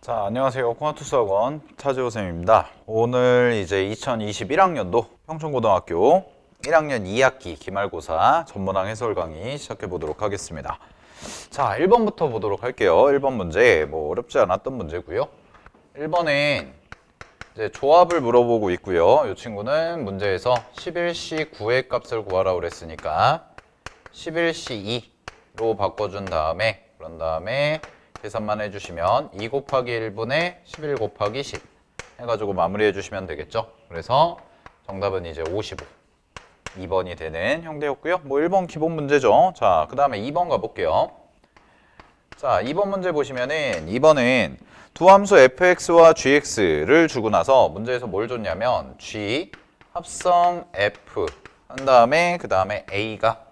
자, 안녕하세요. 코나투스학원 차재호 쌤입니다. 오늘 이제 2021학년도 평촌고등학교 1학년 2학기 기말고사 전문항 해설 강의 시작해 보도록 하겠습니다. 자, 1번부터 보도록 할게요. 1번 문제 뭐 어렵지 않았던 문제고요. 1번엔 이제 조합을 물어보고 있고요. 이 친구는 문제에서 11시 9의 값을 구하라고 그랬으니까 11시 2로 바꿔준 다음에 그런 다음에 계산만 해주시면 2 곱하기 1분의 11 곱하기 10 해가지고 마무리해 주시면 되겠죠. 그래서 정답은 이제 55 2번이 되는 형태였고요. 뭐 1번 기본 문제죠. 자, 그 다음에 2번 가볼게요. 자, 2번 문제 보시면은 2번은 두 함수 fx와 gx를 주고 나서 문제에서 뭘 줬냐면 g 합성 f 한 다음에 그 다음에 a가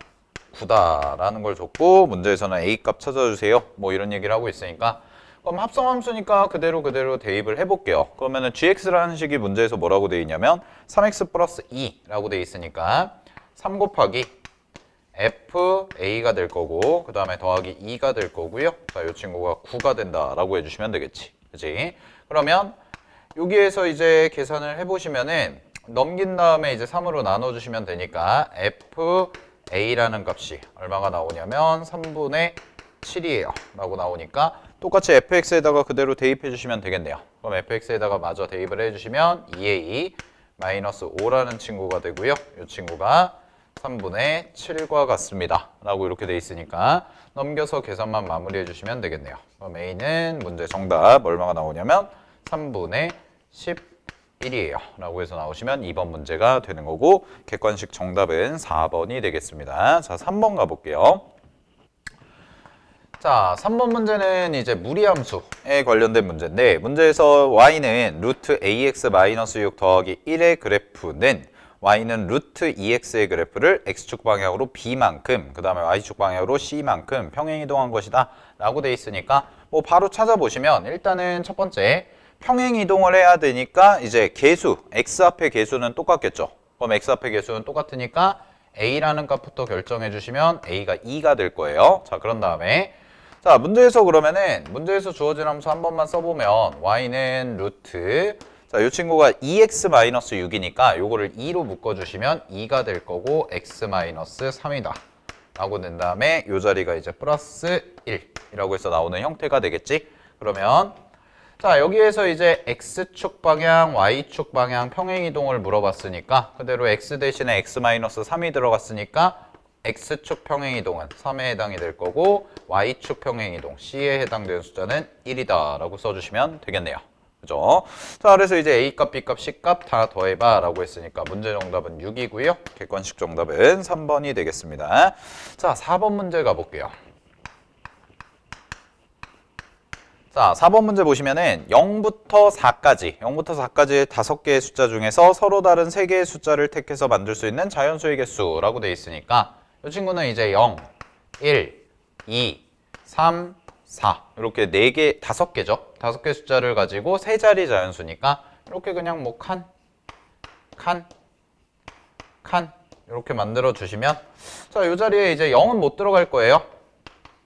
9다라는 걸 줬고 문제에서는 a 값 찾아주세요. 뭐 이런 얘기를 하고 있으니까 그럼 합성함수니까 그대로 대입을 해볼게요. 그러면은 gx라는 식이 문제에서 뭐라고 돼 있냐면 3x 플러스 2라고 돼 있으니까 3 곱하기 fa가 될 거고 그 다음에 더하기 2가 될 거고요. 자, 이 친구가 9가 된다라고 해주시면 되겠지. 그치? 그러면 여기에서 이제 계산을 해보시면은 넘긴 다음에 이제 3으로 나눠주시면 되니까 a라는 값이 얼마가 나오냐면 3분의 7이에요 라고 나오니까 똑같이 fx에다가 그대로 대입해 주시면 되겠네요. 그럼 fx에다가 마저 대입을 해주시면 2a 마이너스 5라는 친구가 되고요. 이 친구가 3분의 7과 같습니다 라고 이렇게 돼 있으니까 넘겨서 계산만 마무리해 주시면 되겠네요. 그럼 a는 문제 정답 얼마가 나오냐면 3분의 11이에요 라고 해서 나오시면 2번 문제가 되는 거고 객관식 정답은 4번이 되겠습니다. 자, 3번 가볼게요. 자, 3번 문제는 이제 무리함수에 관련된 문제인데 문제에서 y는 루트 ax-6 더하기 1의 그래프는 y는 루트 2x의 그래프를 x축 방향으로 b만큼 그 다음에 y축 방향으로 c만큼 평행이동한 것이다 라고 돼 있으니까 뭐 바로 찾아보시면 일단은 첫 번째 평행이동을 해야 되니까 이제 개수 x 앞의 개수는 똑같겠죠. 그럼 x 앞의 개수는 똑같으니까 a라는 값부터 결정해 주시면 a가 2가 될 거예요. 자, 그런 다음에 자, 문제에서 그러면은 문제에서 주어진 함수 한 번만 써보면 y는 루트 자, 이 친구가 2x-6이니까 요거를 2로 묶어주시면 2가 될 거고 x-3이다 라고 낸 다음에 요 자리가 이제 플러스 1이라고 해서 나오는 형태가 되겠지. 그러면 자, 여기에서 이제 x축 방향, y축 방향 평행이동을 물어봤으니까 그대로 x 대신에 x-3이 들어갔으니까 x축 평행이동은 3에 해당이 될 거고 y축 평행이동 c에 해당되는 숫자는 1이다 라고 써주시면 되겠네요. 그죠? 자, 그래서 이제 a값, b값, c값 다 더해봐 라고 했으니까 문제 정답은 6이고요. 객관식 정답은 3번이 되겠습니다. 자, 4번 문제 가볼게요. 자, 4번 문제 보시면은 0부터 4까지의 5개의 숫자 중에서 서로 다른 3개의 숫자를 택해서 만들 수 있는 자연수의 개수라고 돼 있으니까 이 친구는 이제 0, 1, 2, 3, 4 이렇게 4개, 5개죠. 5개 숫자를 가지고 3자리 자연수니까 이렇게 그냥 뭐 칸 이렇게 만들어 주시면 자, 이 자리에 이제 0은 못 들어갈 거예요.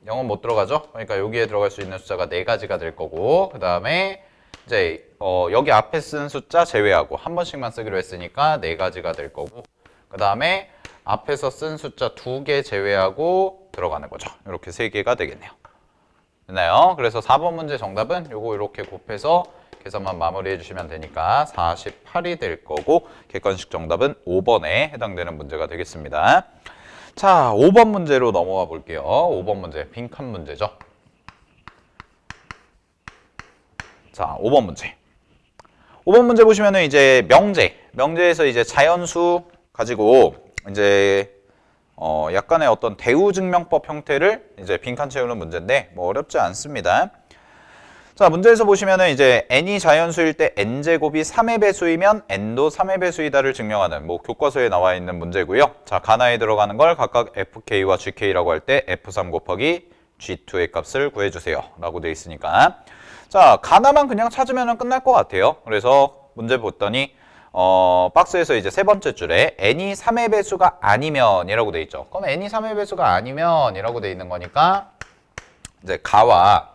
0은 못 들어가죠. 그러니까 여기에 들어갈 수 있는 숫자가 4가지가 될 거고 그 다음에 이제 여기 앞에 쓴 숫자 제외하고 한 번씩만 쓰기로 했으니까 4가지가 될 거고 그 다음에 앞에서 쓴 숫자 2개 제외하고 들어가는 거죠. 이렇게 3개가 되겠네요. 됐나요? 그래서 4번 문제 정답은 요거 이렇게 곱해서 계산만 마무리해 주시면 되니까 48이 될 거고 객관식 정답은 5번에 해당되는 문제가 되겠습니다. 자, 5번 문제로 넘어가 볼게요. 5번 문제, 빈칸 문제죠. 자, 5번 문제. 5번 문제 보시면은 이제 명제에서 이제 자연수 가지고 이제 약간의 어떤 대우증명법 형태를 이제 빈칸 채우는 문제인데 뭐 어렵지 않습니다. 자, 문제에서 보시면은 이제 n이 자연수일 때 n제곱이 3의 배수이면 n도 3의 배수이다를 증명하는 뭐 교과서에 나와 있는 문제고요. 자, 가나에 들어가는 걸 각각 fk와 gk라고 할 때 f3 곱하기 g2의 값을 구해주세요 라고 되어 있으니까 자, 가나만 그냥 찾으면 끝날 것 같아요. 그래서 문제 봤더니 박스에서 이제 세 번째 줄에 n이 3의 배수가 아니면 이라고 되어 있죠. 그럼 n이 3의 배수가 아니면 이라고 되어 있는 거니까 이제 가와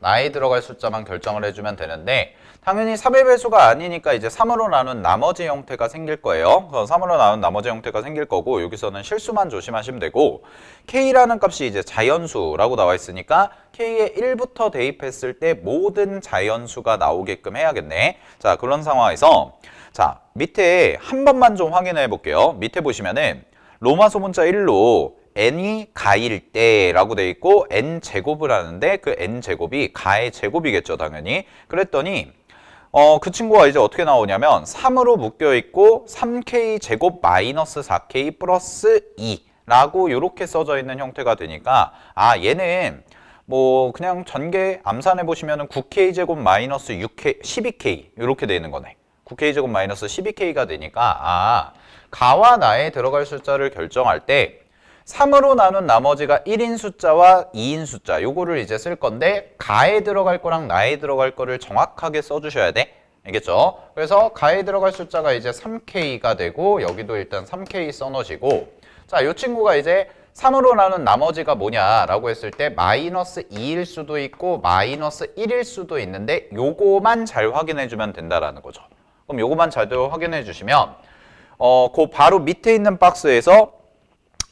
나에 들어갈 숫자만 결정을 해주면 되는데 당연히 3의 배수가 아니니까 이제 3으로 나눈 나머지 형태가 생길 거예요. 그래서 3으로 나눈 나머지 형태가 생길 거고 여기서는 실수만 조심하시면 되고 K라는 값이 이제 자연수라고 나와 있으니까 K에 1부터 대입했을 때 모든 자연수가 나오게끔 해야겠네. 자, 그런 상황에서 자, 밑에 한 번만 좀 확인해 볼게요. 밑에 보시면은 로마 소문자 1로 n이 가일 때라고 돼 있고 n제곱을 하는데 그 n제곱이 가의 제곱이겠죠, 당연히. 그랬더니 그 친구가 이제 어떻게 나오냐면 3으로 묶여 있고 3k 제곱 마이너스 4k 플러스 2라고 이렇게 써져 있는 형태가 되니까 아, 얘는 뭐 그냥 전개 암산해 보시면은 9k 제곱 마이너스 6k 12k 이렇게 돼 있는 거네. 9k 제곱 마이너스 12k가 되니까 아, 가와 나에 들어갈 숫자를 결정할 때 3으로 나눈 나머지가 1인 숫자와 2인 숫자 요거를 이제 쓸 건데 가에 들어갈 거랑 나에 들어갈 거를 정확하게 써주셔야 돼. 알겠죠? 그래서 가에 들어갈 숫자가 이제 3K가 되고 여기도 일단 3K 써놓으시고 자, 요 친구가 이제 3으로 나눈 나머지가 뭐냐라고 했을 때 마이너스 2일 수도 있고 마이너스 1일 수도 있는데 요거만 잘 확인해 주면 된다라는 거죠. 그럼 요거만 잘 확인해 주시면 그 바로 밑에 있는 박스에서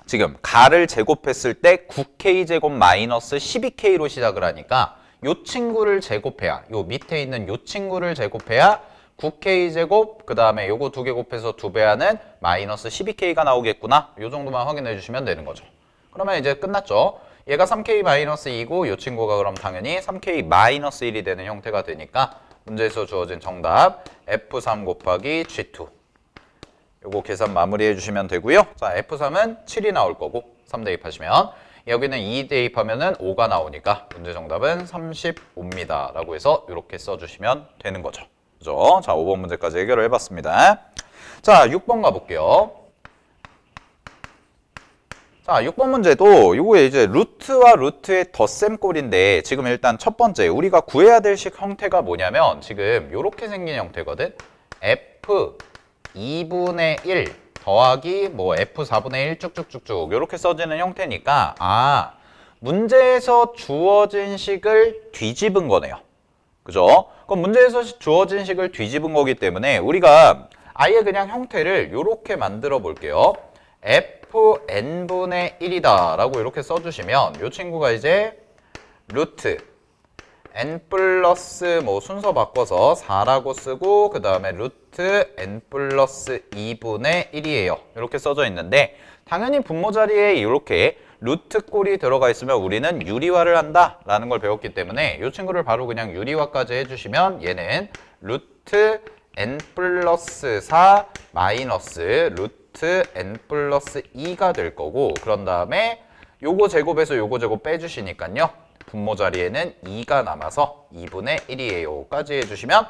지금 가를 제곱했을 때 9k 제곱 마이너스 12k로 시작을 하니까 요 친구를 제곱해야 요 밑에 있는 요 친구를 제곱해야 9k 제곱 그 다음에 요거 두 개 곱해서 2배 하는 마이너스 12k가 나오겠구나. 요 정도만 확인해 주시면 되는 거죠. 그러면 이제 끝났죠. 얘가 3k 마이너스 2고 요 친구가 그럼 당연히 3k 마이너스 1이 되는 형태가 되니까 문제에서 주어진 정답 F3 곱하기 G2 요거 계산 마무리해 주시면 되고요. 자, F3은 7이 나올 거고 3 대입하시면 여기는 2 대입하면은 5가 나오니까 문제 정답은 35입니다. 라고 해서 이렇게 써주시면 되는 거죠. 그죠? 자, 5번 문제까지 해결을 해봤습니다. 자, 6번 가볼게요. 자, 6번 문제도 요거에 이제 루트와 루트의 덧셈 꼴인데 지금 일단 첫 번째 우리가 구해야 될 식 형태가 뭐냐면 지금 요렇게 생긴 형태거든. F 2분의 1 더하기 뭐 F4분의 1 쭉쭉쭉쭉 이렇게 써지는 형태니까 아, 문제에서 주어진 식을 뒤집은 거네요. 그죠? 그럼 문제에서 주어진 식을 뒤집은 거기 때문에 우리가 아예 그냥 형태를 이렇게 만들어 볼게요. Fn분의 1이다 라고 이렇게 써주시면 이 친구가 이제 루트 n 플러스 뭐 순서 바꿔서 4라고 쓰고 그 다음에 루트 n 플러스 2분의 1이에요. 이렇게 써져 있는데 당연히 분모 자리에 이렇게 루트 꼴이 들어가 있으면 우리는 유리화를 한다 라는 걸 배웠기 때문에 이 친구를 바로 그냥 유리화까지 해주시면 얘는 루트 n 플러스 4 마이너스 루트 n 플러스 2가 될 거고 그런 다음에 요거 제곱에서 요거 제곱 빼주시니까요. 분모 자리에는 2가 남아서 2분의 1이에요 까지 해주시면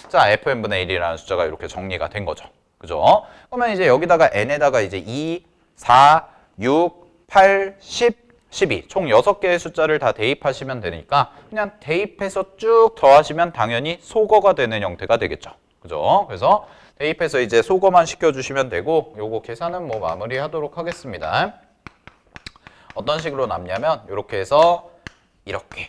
자, fn분의 1이라는 숫자가 이렇게 정리가 된 거죠. 그죠? 그러면 이제 여기다가 n에다가 이제 2, 4, 6, 8, 10, 12 총 6개의 숫자를 다 대입하시면 되니까 그냥 대입해서 쭉 더하시면 당연히 소거가 되는 형태가 되겠죠. 그죠? 그래서 대입해서 이제 소거만 시켜주시면 되고 요거 계산은 뭐 마무리 하도록 하겠습니다. 어떤 식으로 남냐면 이렇게 해서 이렇게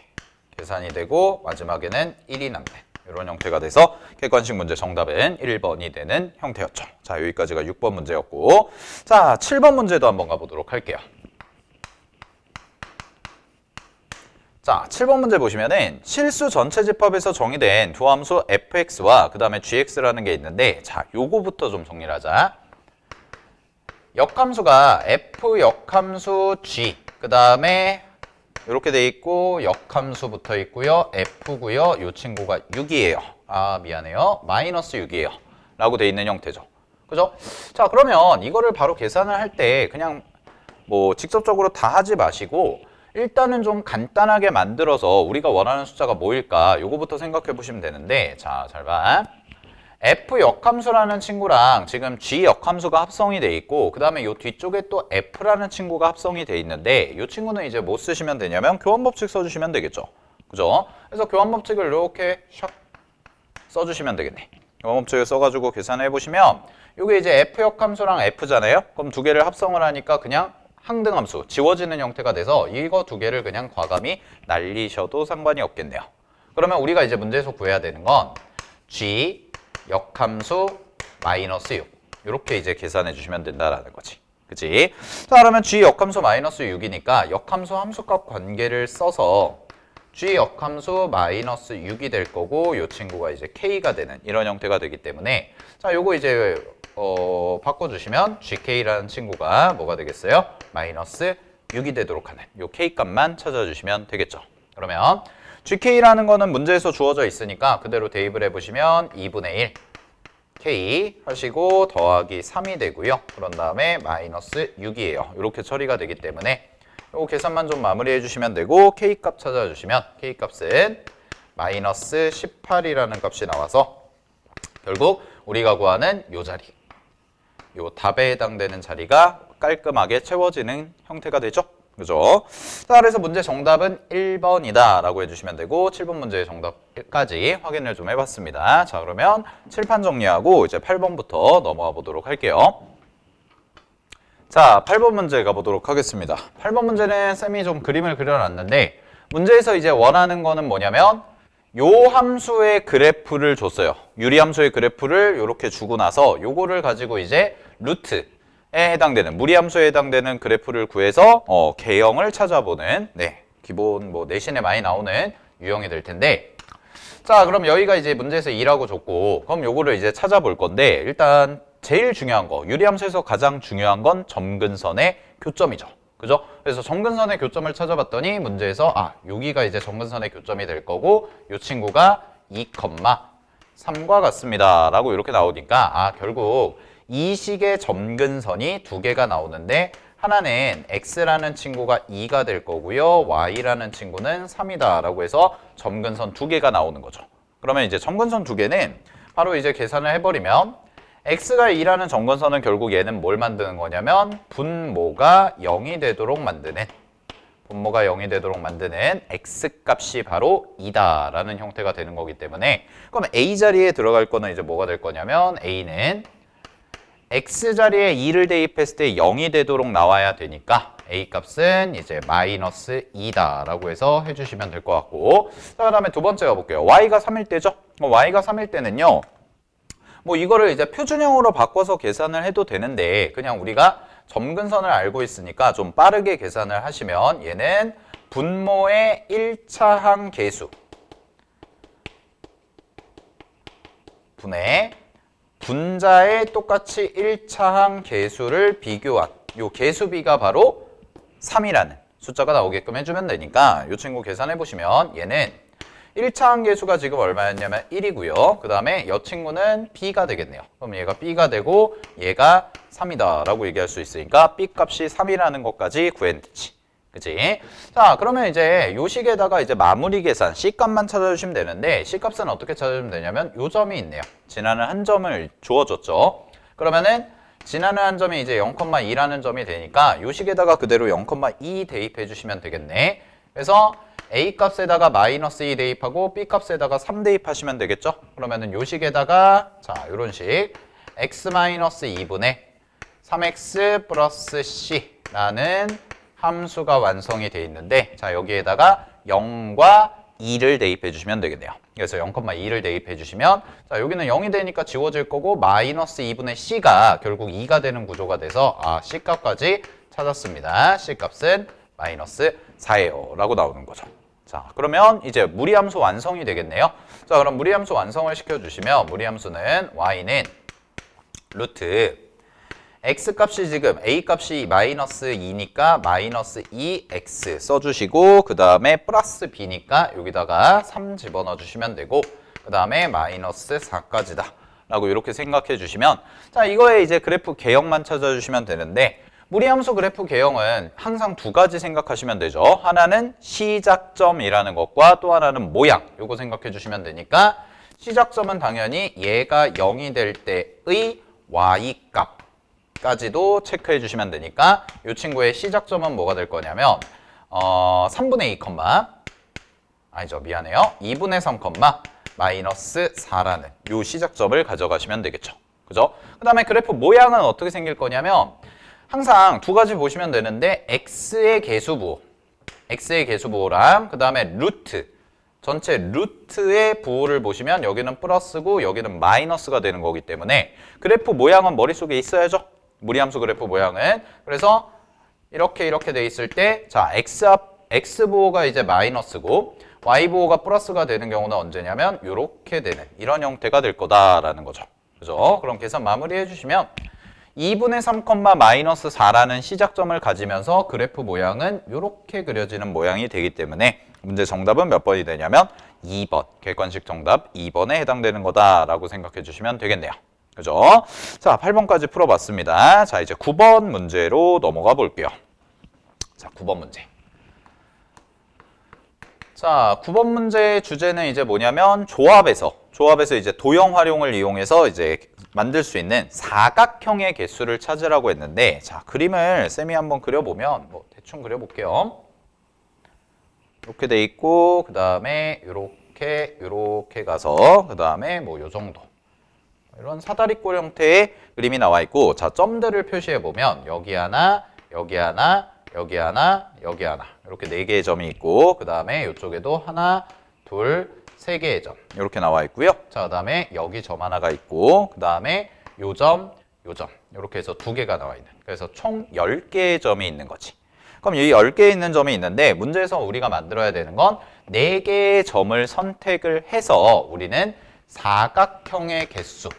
계산이 되고 마지막에는 1이 남는 이런 형태가 돼서 객관식 문제 정답은 1번이 되는 형태였죠. 자, 여기까지가 6번 문제였고 자, 7번 문제도 한번 가보도록 할게요. 자, 7번 문제 보시면은 실수 전체 집합에서 정의된 두 함수 fx와 그 다음에 gx라는 게 있는데 자, 요거부터 좀 정리를 하자. 역함수가 f 역함수 g 그 다음에 이렇게 돼 있고 역함수 붙어 있고요. F고요. 이 친구가 6이에요. 아, 미안해요. 마이너스 6이에요. 라고 돼 있는 형태죠. 그죠? 자, 그러면 이거를 바로 계산을 할 때 그냥 뭐 직접적으로 다 하지 마시고 일단은 좀 간단하게 만들어서 우리가 원하는 숫자가 뭐일까 요거부터 생각해 보시면 되는데 자, 잘 봐. F 역함수라는 친구랑 지금 G 역함수가 합성이 돼 있고 그 다음에 요 뒤쪽에 또 F라는 친구가 합성이 돼 있는데 요 친구는 이제 뭐 쓰시면 되냐면 교환법칙 써주시면 되겠죠. 그죠? 그래서 교환법칙을 이렇게 샥 써주시면 되겠네. 교환법칙을 써가지고 계산해 보시면 요게 이제 F 역함수랑 F잖아요. 그럼 두 개를 합성을 하니까 그냥 항등함수 지워지는 형태가 돼서 이거 두 개를 그냥 과감히 날리셔도 상관이 없겠네요. 그러면 우리가 이제 문제에서 구해야 되는 건 g 역함수 마이너스 6 이렇게 이제 계산해 주시면 된다라는 거지. 그치? 자, 그러면 g 역함수 마이너스 6이니까 역함수 함수값 관계를 써서 g 역함수 마이너스 6이 될 거고 이 친구가 이제 k가 되는 이런 형태가 되기 때문에 자, 요거 이제 바꿔주시면 gk라는 친구가 뭐가 되겠어요? 마이너스 6이 되도록 하는 요 k 값만 찾아주시면 되겠죠. 그러면 gk라는 거는 문제에서 주어져 있으니까 그대로 대입을 해보시면 2분의 1 k 하시고 더하기 3이 되고요. 그런 다음에 마이너스 6이에요. 이렇게 처리가 되기 때문에 요 계산만 좀 마무리해 주시면 되고 k 값 찾아주시면 k 값은 마이너스 18이라는 값이 나와서 결국 우리가 구하는 요 자리, 요 답에 해당되는 자리가 깔끔하게 채워지는 형태가 되죠. 그죠? 자, 그래서 문제 정답은 1번이다 라고 해주시면 되고 7번 문제의 정답까지 확인을 좀 해봤습니다. 자, 그러면 칠판 정리하고 이제 8번부터 넘어가 보도록 할게요. 자, 8번 문제 가보도록 하겠습니다. 8번 문제는 쌤이 좀 그림을 그려놨는데 문제에서 이제 원하는 거는 뭐냐면 요 함수의 그래프를 줬어요. 유리함수의 그래프를 이렇게 주고 나서 요거를 가지고 이제 루트에 해당되는 무리함수에 해당되는 그래프를 구해서 개형을 찾아보는 기본 뭐 내신에 많이 나오는 유형이 될 텐데 자, 그럼 여기가 이제 문제에서 2라고 줬고 그럼 요거를 이제 찾아볼 건데 일단 제일 중요한 거 유리함수에서 가장 중요한 건 점근선의 교점이죠. 그죠? 그래서 점근선의 교점을 찾아봤더니 문제에서 여기가 이제 점근선의 교점이 될 거고 이 친구가 2,3과 같습니다 라고 이렇게 나오니까 결국 이 식의 점근선이 두 개가 나오는데 하나는 x라는 친구가 2가 될 거고요 y라는 친구는 3이다 라고 해서 점근선 두 개가 나오는 거죠. 그러면 이제 점근선 두 개는 바로 이제 계산을 해버리면 x가 2라는 점근선은 결국 얘는 뭘 만드는 거냐면 분모가 0이 되도록 만드는 x값이 바로 2다라는 형태가 되는 거기 때문에 그럼 a 자리에 들어갈 거는 이제 뭐가 될 거냐면 a는 x 자리에 2를 대입했을 때 0이 되도록 나와야 되니까 a 값은 이제 마이너스 2다라고 해서 해주시면 될 것 같고 자, 그다음에 두 번째 가볼게요. y가 3일 때죠? y가 3일 때는요. 뭐 이거를 이제 표준형으로 바꿔서 계산을 해도 되는데 그냥 우리가 점근선을 알고 있으니까 좀 빠르게 계산을 하시면 얘는 분모의 1차항 계수 분의 분자의 똑같이 1차항 계수를 비교한 요 계수비가 바로 3이라는 숫자가 나오게끔 해주면 되니까 이 친구 계산해 보시면 얘는 1차항 계수가 지금 얼마였냐면 1이고요. 그 다음에 이 친구는 b가 되겠네요. 그럼 얘가 b가 되고 얘가 3이다 라고 얘기할 수 있으니까 b 값이 3이라는 것까지 구했지. 그치? 자, 그러면 이제 요 식에다가 이제 마무리 계산 c 값만 찾아주시면 되는데 c 값은 어떻게 찾아주면 되냐면 요 점이 있네요. 지나는 한 점을 주어줬죠. 그러면은 지나는 한 점이 이제 0,2라는 점이 되니까 요 식에다가 그대로 0,2 대입해 주시면 되겠네. 그래서 a 값에다가 마이너스 2 대입하고 b 값에다가 3 대입하시면 되겠죠? 그러면은 요 식에다가 자, 요런 식 x 마이너스 2분의 3x 플러스 c라는 함수가 완성이 돼 있는데 자, 여기에다가 0과 2를 대입해 주시면 되겠네요. 그래서 0,2를 대입해 주시면 자, 여기는 0이 되니까 지워질 거고 마이너스 2분의 c가 결국 2가 되는 구조가 돼서 c 값까지 찾았습니다. c 값은 마이너스 4예요 라고 나오는 거죠. 자, 그러면 이제 무리함수 완성이 되겠네요. 자, 그럼 무리함수 완성을 시켜주시면 무리함수는 y는 루트 x 값이 지금 a 값이 마이너스 2니까 마이너스 2x 써주시고 그 다음에 플러스 b니까 여기다가 3 집어넣어 주시면 되고 그 다음에 마이너스 4까지다 라고 이렇게 생각해 주시면 자, 이거에 이제 그래프 개형만 찾아주시면 되는데 무리함수 그래프 개형은 항상 두 가지 생각하시면 되죠. 하나는 시작점이라는 것과 또 하나는 모양 요거 생각해 주시면 되니까 시작점은 당연히 얘가 0이 될 때의 y 값까지도 체크해 주시면 되니까 이 친구의 시작점은 뭐가 될 거냐면 3분의 2, 아니죠, 미안해요. 2분의 3, 마이너스 4라는 요 시작점을 가져가시면 되겠죠. 그죠? 그 다음에 그래프 모양은 어떻게 생길 거냐면 항상 두 가지 보시면 되는데 x의 계수부호랑 그 다음에 루트 전체 루트의 부호를 보시면 여기는 플러스고 여기는 마이너스가 되는 거기 때문에 그래프 모양은 머릿속에 있어야죠. 무리함수 그래프 모양은. 그래서 이렇게 돼 있을 때 자, X 부호가 이제 마이너스고 Y 부호가 플러스가 되는 경우는 언제냐면 이렇게 되는 이런 형태가 될 거다라는 거죠. 그죠? 그럼 계산 마무리해 주시면 2분의 3, 마이너스 4라는 시작점을 가지면서 그래프 모양은 이렇게 그려지는 모양이 되기 때문에 문제 정답은 몇 번이 되냐면 2번. 객관식 정답 2번에 해당되는 거다라고 생각해 주시면 되겠네요. 그죠? 자, 8번까지 풀어봤습니다. 자, 이제 9번 문제로 넘어가 볼게요. 자, 9번 문제. 자, 9번 문제의 주제는 이제 뭐냐면 조합에서 이제 도형 활용을 이용해서 이제 만들 수 있는 사각형의 개수를 찾으라고 했는데 자, 그림을 쌤이 한번 그려보면 뭐 대충 그려볼게요. 이렇게 돼 있고 그 다음에 요렇게 가서 그 다음에 뭐 요 정도 이런 사다리꼴 형태의 그림이 나와 있고 자, 점들을 표시해 보면 여기 하나, 여기 하나, 여기 하나, 여기 하나 이렇게 4개의 점이 있고 그 다음에 이쪽에도 하나, 둘, 3개의 점 이렇게 나와 있고요. 자, 그 다음에 여기 점 하나가 있고 그 다음에 요 점 이렇게 해서 2개가 나와 있는 그래서 총 10개의 점이 있는 거지. 그럼 이 10개 있는 점이 있는데 문제에서 우리가 만들어야 되는 건 4개의 점을 선택을 해서 우리는 사각형의 개수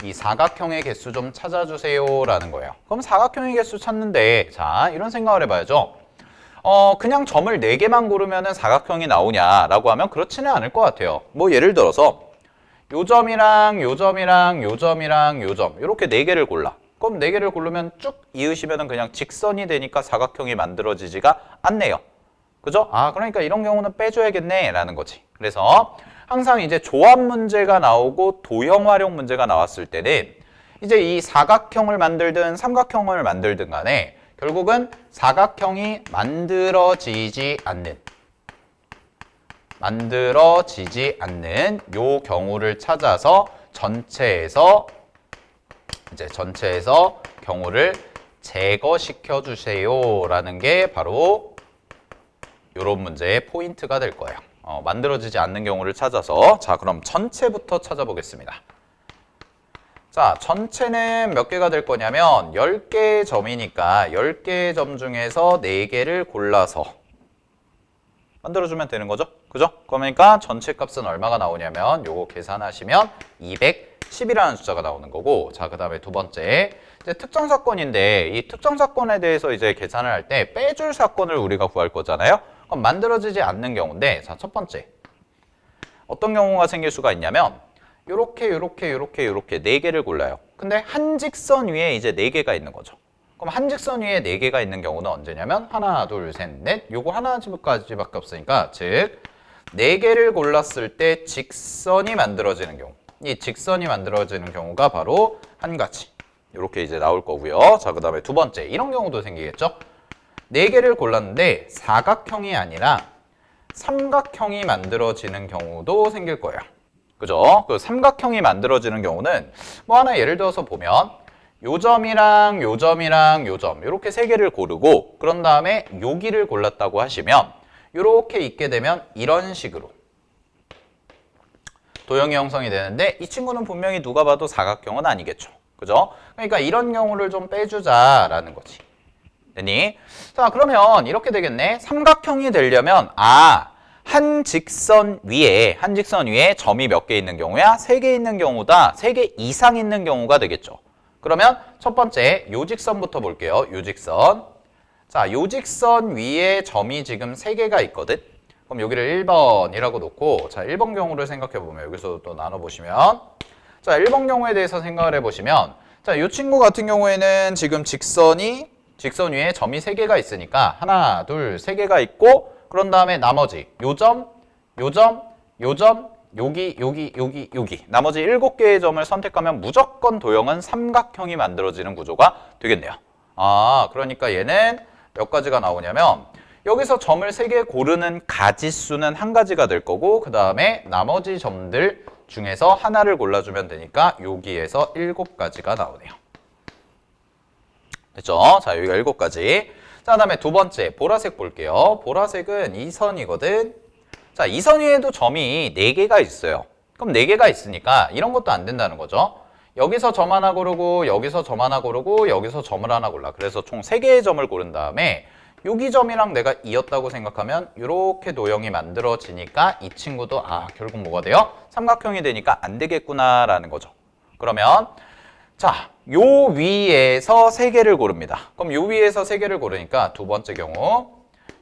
이 사각형의 개수 좀 찾아주세요 라는 거예요. 그럼 사각형의 개수 찾는데 자, 이런 생각을 해봐야죠. 그냥 점을 4개만 고르면 사각형이 나오냐라고 하면 그렇지는 않을 것 같아요. 뭐 예를 들어서 요 점이랑 요 점이랑 요 점이랑 요 점 이렇게 4개를 골라. 그럼 4개를 고르면 쭉 이으시면 그냥 직선이 되니까 사각형이 만들어지지가 않네요. 그죠? 아, 그러니까 이런 경우는 빼줘야겠네 라는 거지. 그래서 항상 이제 조합 문제가 나오고 도형 활용 문제가 나왔을 때는 이제 이 사각형을 만들든 삼각형을 만들든 간에 결국은 사각형이 만들어지지 않는 요 경우를 찾아서 전체에서 경우를 제거시켜 주세요 라는 게 바로 요런 문제의 포인트가 될 거예요. 만들어지지 않는 경우를 찾아서 자, 그럼 전체부터 찾아보겠습니다. 자, 전체는 몇 개가 될 거냐면 10개의 점이니까 10개의 점 중에서 4개를 골라서 만들어주면 되는 거죠. 그죠? 그러니까 전체 값은 얼마가 나오냐면 요거 계산하시면 210이라는 숫자가 나오는 거고 자, 그 다음에 두 번째 이제 특정 사건인데 이 특정 사건에 대해서 이제 계산을 할 때 빼줄 사건을 우리가 구할 거잖아요. 그럼 만들어지지 않는 경우인데 자, 첫 번째 어떤 경우가 생길 수가 있냐면 요렇게 4개를 골라요. 근데 한 직선 위에 이제 4개가 있는 거죠. 그럼 한 직선 위에 4개가 있는 경우는 언제냐면 하나, 둘, 셋, 넷 요거 하나까지밖에 없으니까 즉 4개를 골랐을 때 직선이 만들어지는 경우 이 직선이 만들어지는 경우가 바로 한 가지 이렇게 이제 나올 거고요. 자, 그 다음에 두 번째 이런 경우도 생기겠죠. 4개를 골랐는데 사각형이 아니라 삼각형이 만들어지는 경우도 생길 거예요. 그죠? 그 삼각형이 만들어지는 경우는 뭐 하나 예를 들어서 보면 요 점이랑 요 점이랑 요 점 이렇게 3개를 고르고 그런 다음에 여기를 골랐다고 하시면 이렇게 있게 되면 이런 식으로 도형이 형성이 되는데 이 친구는 분명히 누가 봐도 사각형은 아니겠죠. 그죠? 그러니까 이런 경우를 좀 빼주자라는 거지. 됐니? 자, 그러면 이렇게 되겠네. 삼각형이 되려면 한 직선 위에 점이 몇 개 있는 경우야? 3개 있는 경우다. 3개 이상 있는 경우가 되겠죠. 그러면 첫 번째 요 직선부터 볼게요. 요 직선. 자, 요 직선 위에 점이 지금 3개가 있거든. 그럼 여기를 1번이라고 놓고 자, 1번 경우를 생각해 보면 여기서 또 나눠 보시면 자, 1번 경우에 대해서 생각을 해 보시면 자, 요 친구 같은 경우에는 지금 직선 위에 점이 3개가 있으니까 하나, 둘, 3개가 있고 그런 다음에 나머지 요 점, 요 점, 요 점, 여기 나머지 7개의 점을 선택하면 무조건 도형은 삼각형이 만들어지는 구조가 되겠네요. 아, 그러니까 얘는 몇 가지가 나오냐면 여기서 점을 3개 고르는 가지수는 한 가지가 될 거고 그 다음에 나머지 점들 중에서 하나를 골라주면 되니까 여기에서 7가지가 나오네요. 됐죠? 자, 여기가 7가지. 자, 그 다음에 두 번째 보라색 볼게요. 보라색은 이 선이거든. 자, 이 선 위에도 점이 4개가 있어요. 그럼 4개가 있으니까 이런 것도 안 된다는 거죠. 여기서 점 하나 고르고 여기서 점 하나 고르고 여기서 점을 하나 골라. 그래서 총 3개의 점을 고른 다음에 여기 점이랑 내가 이었다고 생각하면 이렇게 도형이 만들어지니까 이 친구도 결국 뭐가 돼요? 삼각형이 되니까 안 되겠구나라는 거죠. 그러면 자, 요 위에서 3개를 고릅니다. 그럼 요 위에서 3개를 고르니까 두 번째 경우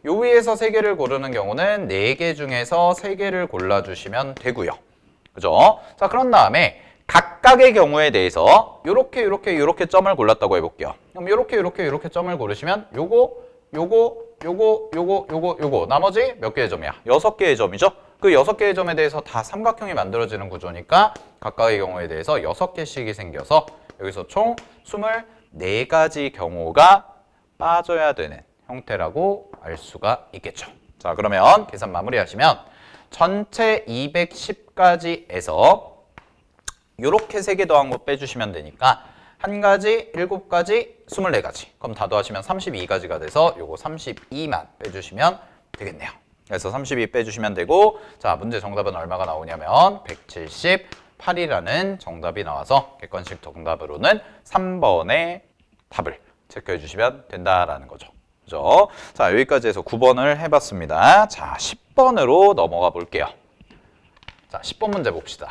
요 위에서 3개를 고르는 경우는 4개 중에서 3개를 골라주시면 되고요. 그죠? 자, 그런 다음에 각각의 경우에 대해서 요렇게 점을 골랐다고 해볼게요. 그럼 요렇게 점을 고르시면 요거 나머지 몇 개의 점이야? 6개의 점이죠? 그 6개의 점에 대해서 다 삼각형이 만들어지는 구조니까 각각의 경우에 대해서 6개씩이 생겨서 여기서 총 24가지 경우가 빠져야 되는 형태라고 알 수가 있겠죠. 자, 그러면 계산 마무리하시면 전체 210가지에서 요렇게 3개 더한 거 빼주시면 되니까 1가지, 7가지, 24가지. 그럼 다 더하시면 32가지가 돼서 요거 32만 빼주시면 되겠네요. 그래서 32 빼주시면 되고, 자, 문제 정답은 얼마가 나오냐면 178이라는 정답이 나와서 객관식 정답으로는 3번의 답을 체크해 주시면 된다라는 거죠. 그죠? 자, 여기까지 해서 9번을 해봤습니다. 자, 10번으로 넘어가 볼게요. 자, 10번 문제 봅시다.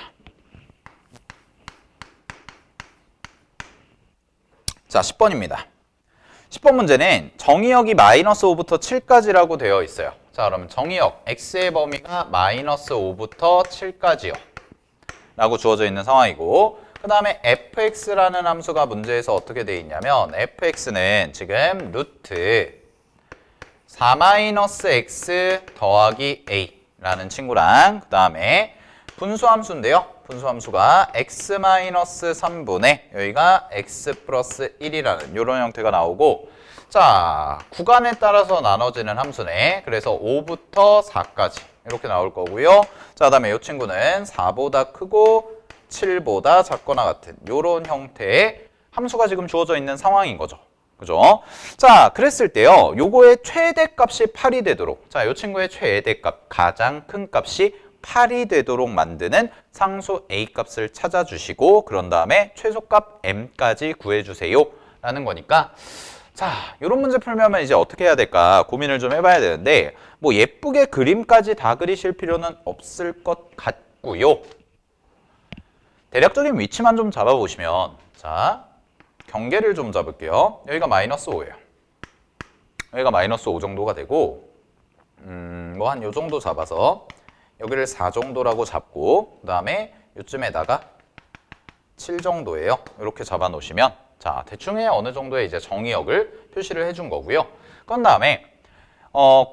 자, 10번입니다. 10번 문제는 정의역이 마이너스 5부터 7까지라고 되어 있어요. 자, 그러면 정의역 x의 범위가 마이너스 5부터 7까지요 라고 주어져 있는 상황이고, 그 다음에 fx라는 함수가 문제에서 어떻게 되어 있냐면 fx는 지금 루트 4-x 더하기 a라는 친구랑, 그 다음에 분수함수인데요. 분수함수가 x-3분의 여기가 x 플러스 1이라는 이런 형태가 나오고, 자, 구간에 따라서 나눠지는 함수네. 그래서 5부터 4까지 이렇게 나올 거고요. 자, 그다음에 이 친구는 4보다 크고 7보다 작거나 같은 이런 형태의 함수가 지금 주어져 있는 상황인 거죠. 그죠? 자, 그랬을 때요. 요거의 최대값이 8이 되도록, 자, 이 친구의 최대값, 가장 큰 값이 8이 되도록 만드는 상수 a 값을 찾아주시고, 그런 다음에 최소값 m까지 구해주세요 라는 거니까, 자, 이런 문제 풀려면 이제 어떻게 해야 될까 고민을 좀 해봐야 되는데, 뭐 예쁘게 그림까지 다 그리실 필요는 없을 것 같고요. 대략적인 위치만 좀 잡아보시면, 자, 경계를 좀 잡을게요. 여기가 마이너스 5예요. 여기가 마이너스 5 정도가 되고, 뭐 한 요 정도 잡아서 여기를 4 정도라고 잡고, 그 다음에 요쯤에다가 7 정도예요. 이렇게 잡아 놓으시면, 자, 대충의 어느 정도의 이제 정의역을 표시를 해준 거고요. 그런 다음에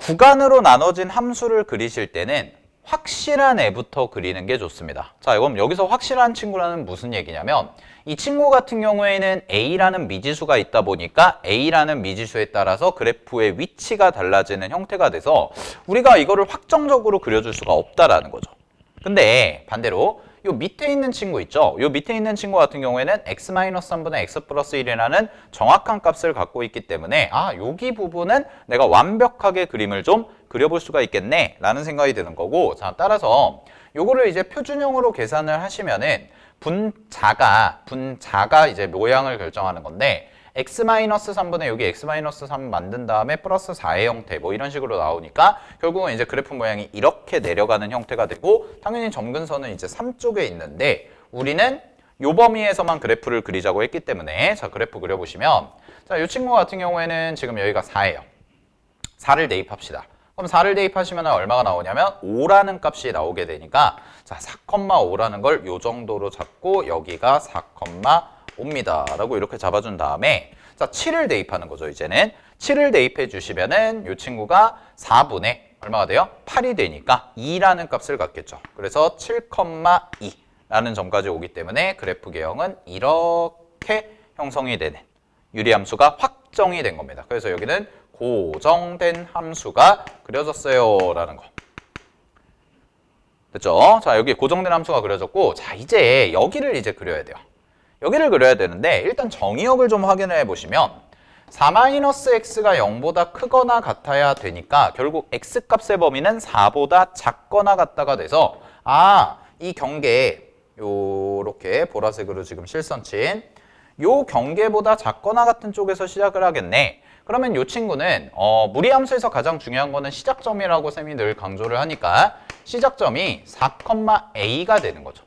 구간으로 나눠진 함수를 그리실 때는 확실한 애부터 그리는 게 좋습니다. 자, 그럼 여기서 확실한 친구라는 무슨 얘기냐면, 이 친구 같은 경우에는 A라는 미지수가 있다 보니까 A라는 미지수에 따라서 그래프의 위치가 달라지는 형태가 돼서 우리가 이거를 확정적으로 그려줄 수가 없다라는 거죠. 근데 반대로 요 밑에 있는 친구 있죠? 요 밑에 있는 친구 같은 경우에는 x-3분의 x 플러스 1이라는 정확한 값을 갖고 있기 때문에, 여기 부분은 내가 완벽하게 그림을 좀 그려볼 수가 있겠네 라는 생각이 드는 거고, 자, 따라서 요거를 이제 표준형으로 계산을 하시면은 분자가 이제 모양을 결정하는 건데, x-3분의 여기 x-3 만든 다음에 플러스 4의 형태 뭐 이런 식으로 나오니까 결국은 이제 그래프 모양이 이렇게 내려가는 형태가 되고, 당연히 점근선은 이제 3쪽에 있는데 우리는 요 범위에서만 그래프를 그리자고 했기 때문에, 자, 그래프 그려보시면, 자, 이 친구 같은 경우에는 지금 여기가 4예요. 4를 대입합시다. 그럼 4를 대입하시면 얼마가 나오냐면 5라는 값이 나오게 되니까, 자, 4,5라는 걸 요 정도로 잡고 여기가 4,5입니다 라고 이렇게 잡아준 다음에, 자, 7을 대입하는 거죠. 이제는 7을 대입해 주시면은 이 친구가 4분의 얼마가 돼요? 8이 되니까 2라는 값을 갖겠죠. 그래서 7,2라는 점까지 오기 때문에 그래프 개형은 이렇게 형성이 되는 유리함수가 확정이 된 겁니다. 그래서 여기는 고정된 함수가 그려졌어요 라는 거. 됐죠? 자, 여기 고정된 함수가 그려졌고, 자, 이제 여기를 이제 그려야 돼요. 여기를 그려야 되는데, 일단 정의역을 좀 확인해 보시면, 4-x가 0보다 크거나 같아야 되니까 결국 x값의 범위는 4보다 작거나 같다가 돼서 이 경계 요렇게 보라색으로 지금 실선친 요 경계보다 작거나 같은 쪽에서 시작을 하겠네. 그러면 요 친구는 무리함수에서 가장 중요한 거는 시작점이라고 쌤이 늘 강조를 하니까 시작점이 4,a가 되는 거죠.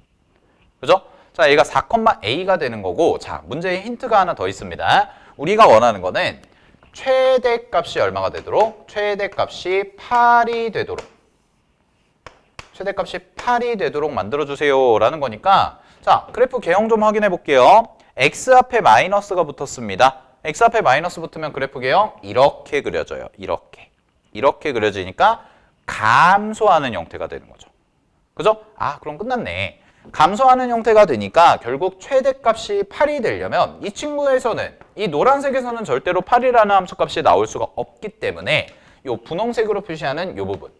그죠? 자, 얘가 4,a가 되는 거고, 자, 문제에 힌트가 하나 더 있습니다. 우리가 원하는 거는 최대값이 얼마가 되도록? 최대값이 8이 되도록. 최대값이 8이 되도록 만들어주세요 라는 거니까, 자, 그래프 개형 좀 확인해 볼게요. x 앞에 마이너스가 붙었습니다. x 앞에 마이너스 붙으면 그래프 개형 이렇게 그려져요. 이렇게 그려지니까 감소하는 형태가 되는 거죠. 그죠? 그럼 끝났네. 감소하는 형태가 되니까 결국 최대값이 8이 되려면 이 친구에서는, 이 노란색에서는 절대로 8이라는 함수값이 나올 수가 없기 때문에 이 분홍색으로 표시하는 이 부분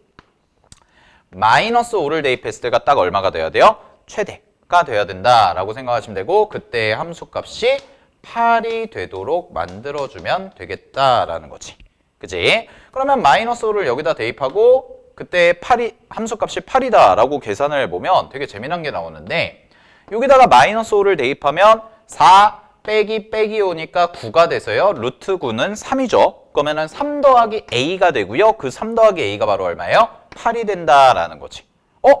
마이너스 5를 대입했을 때가 딱 얼마가 돼야 돼요? 최대가 돼야 된다라고 생각하시면 되고, 그때 함수값이 8이 되도록 만들어주면 되겠다라는 거지. 그치? 그러면 마이너스 5를 여기다 대입하고 그때 함수값이 8이다 라고 계산을 해보면 되게 재미난 게 나오는데, 여기다가 마이너스 5를 대입하면 4 빼기 5니까 9가 돼서요. 루트 9는 3이죠. 그러면은 3 더하기 a가 되고요. 그 3 더하기 a가 바로 얼마예요? 8이 된다라는 거지.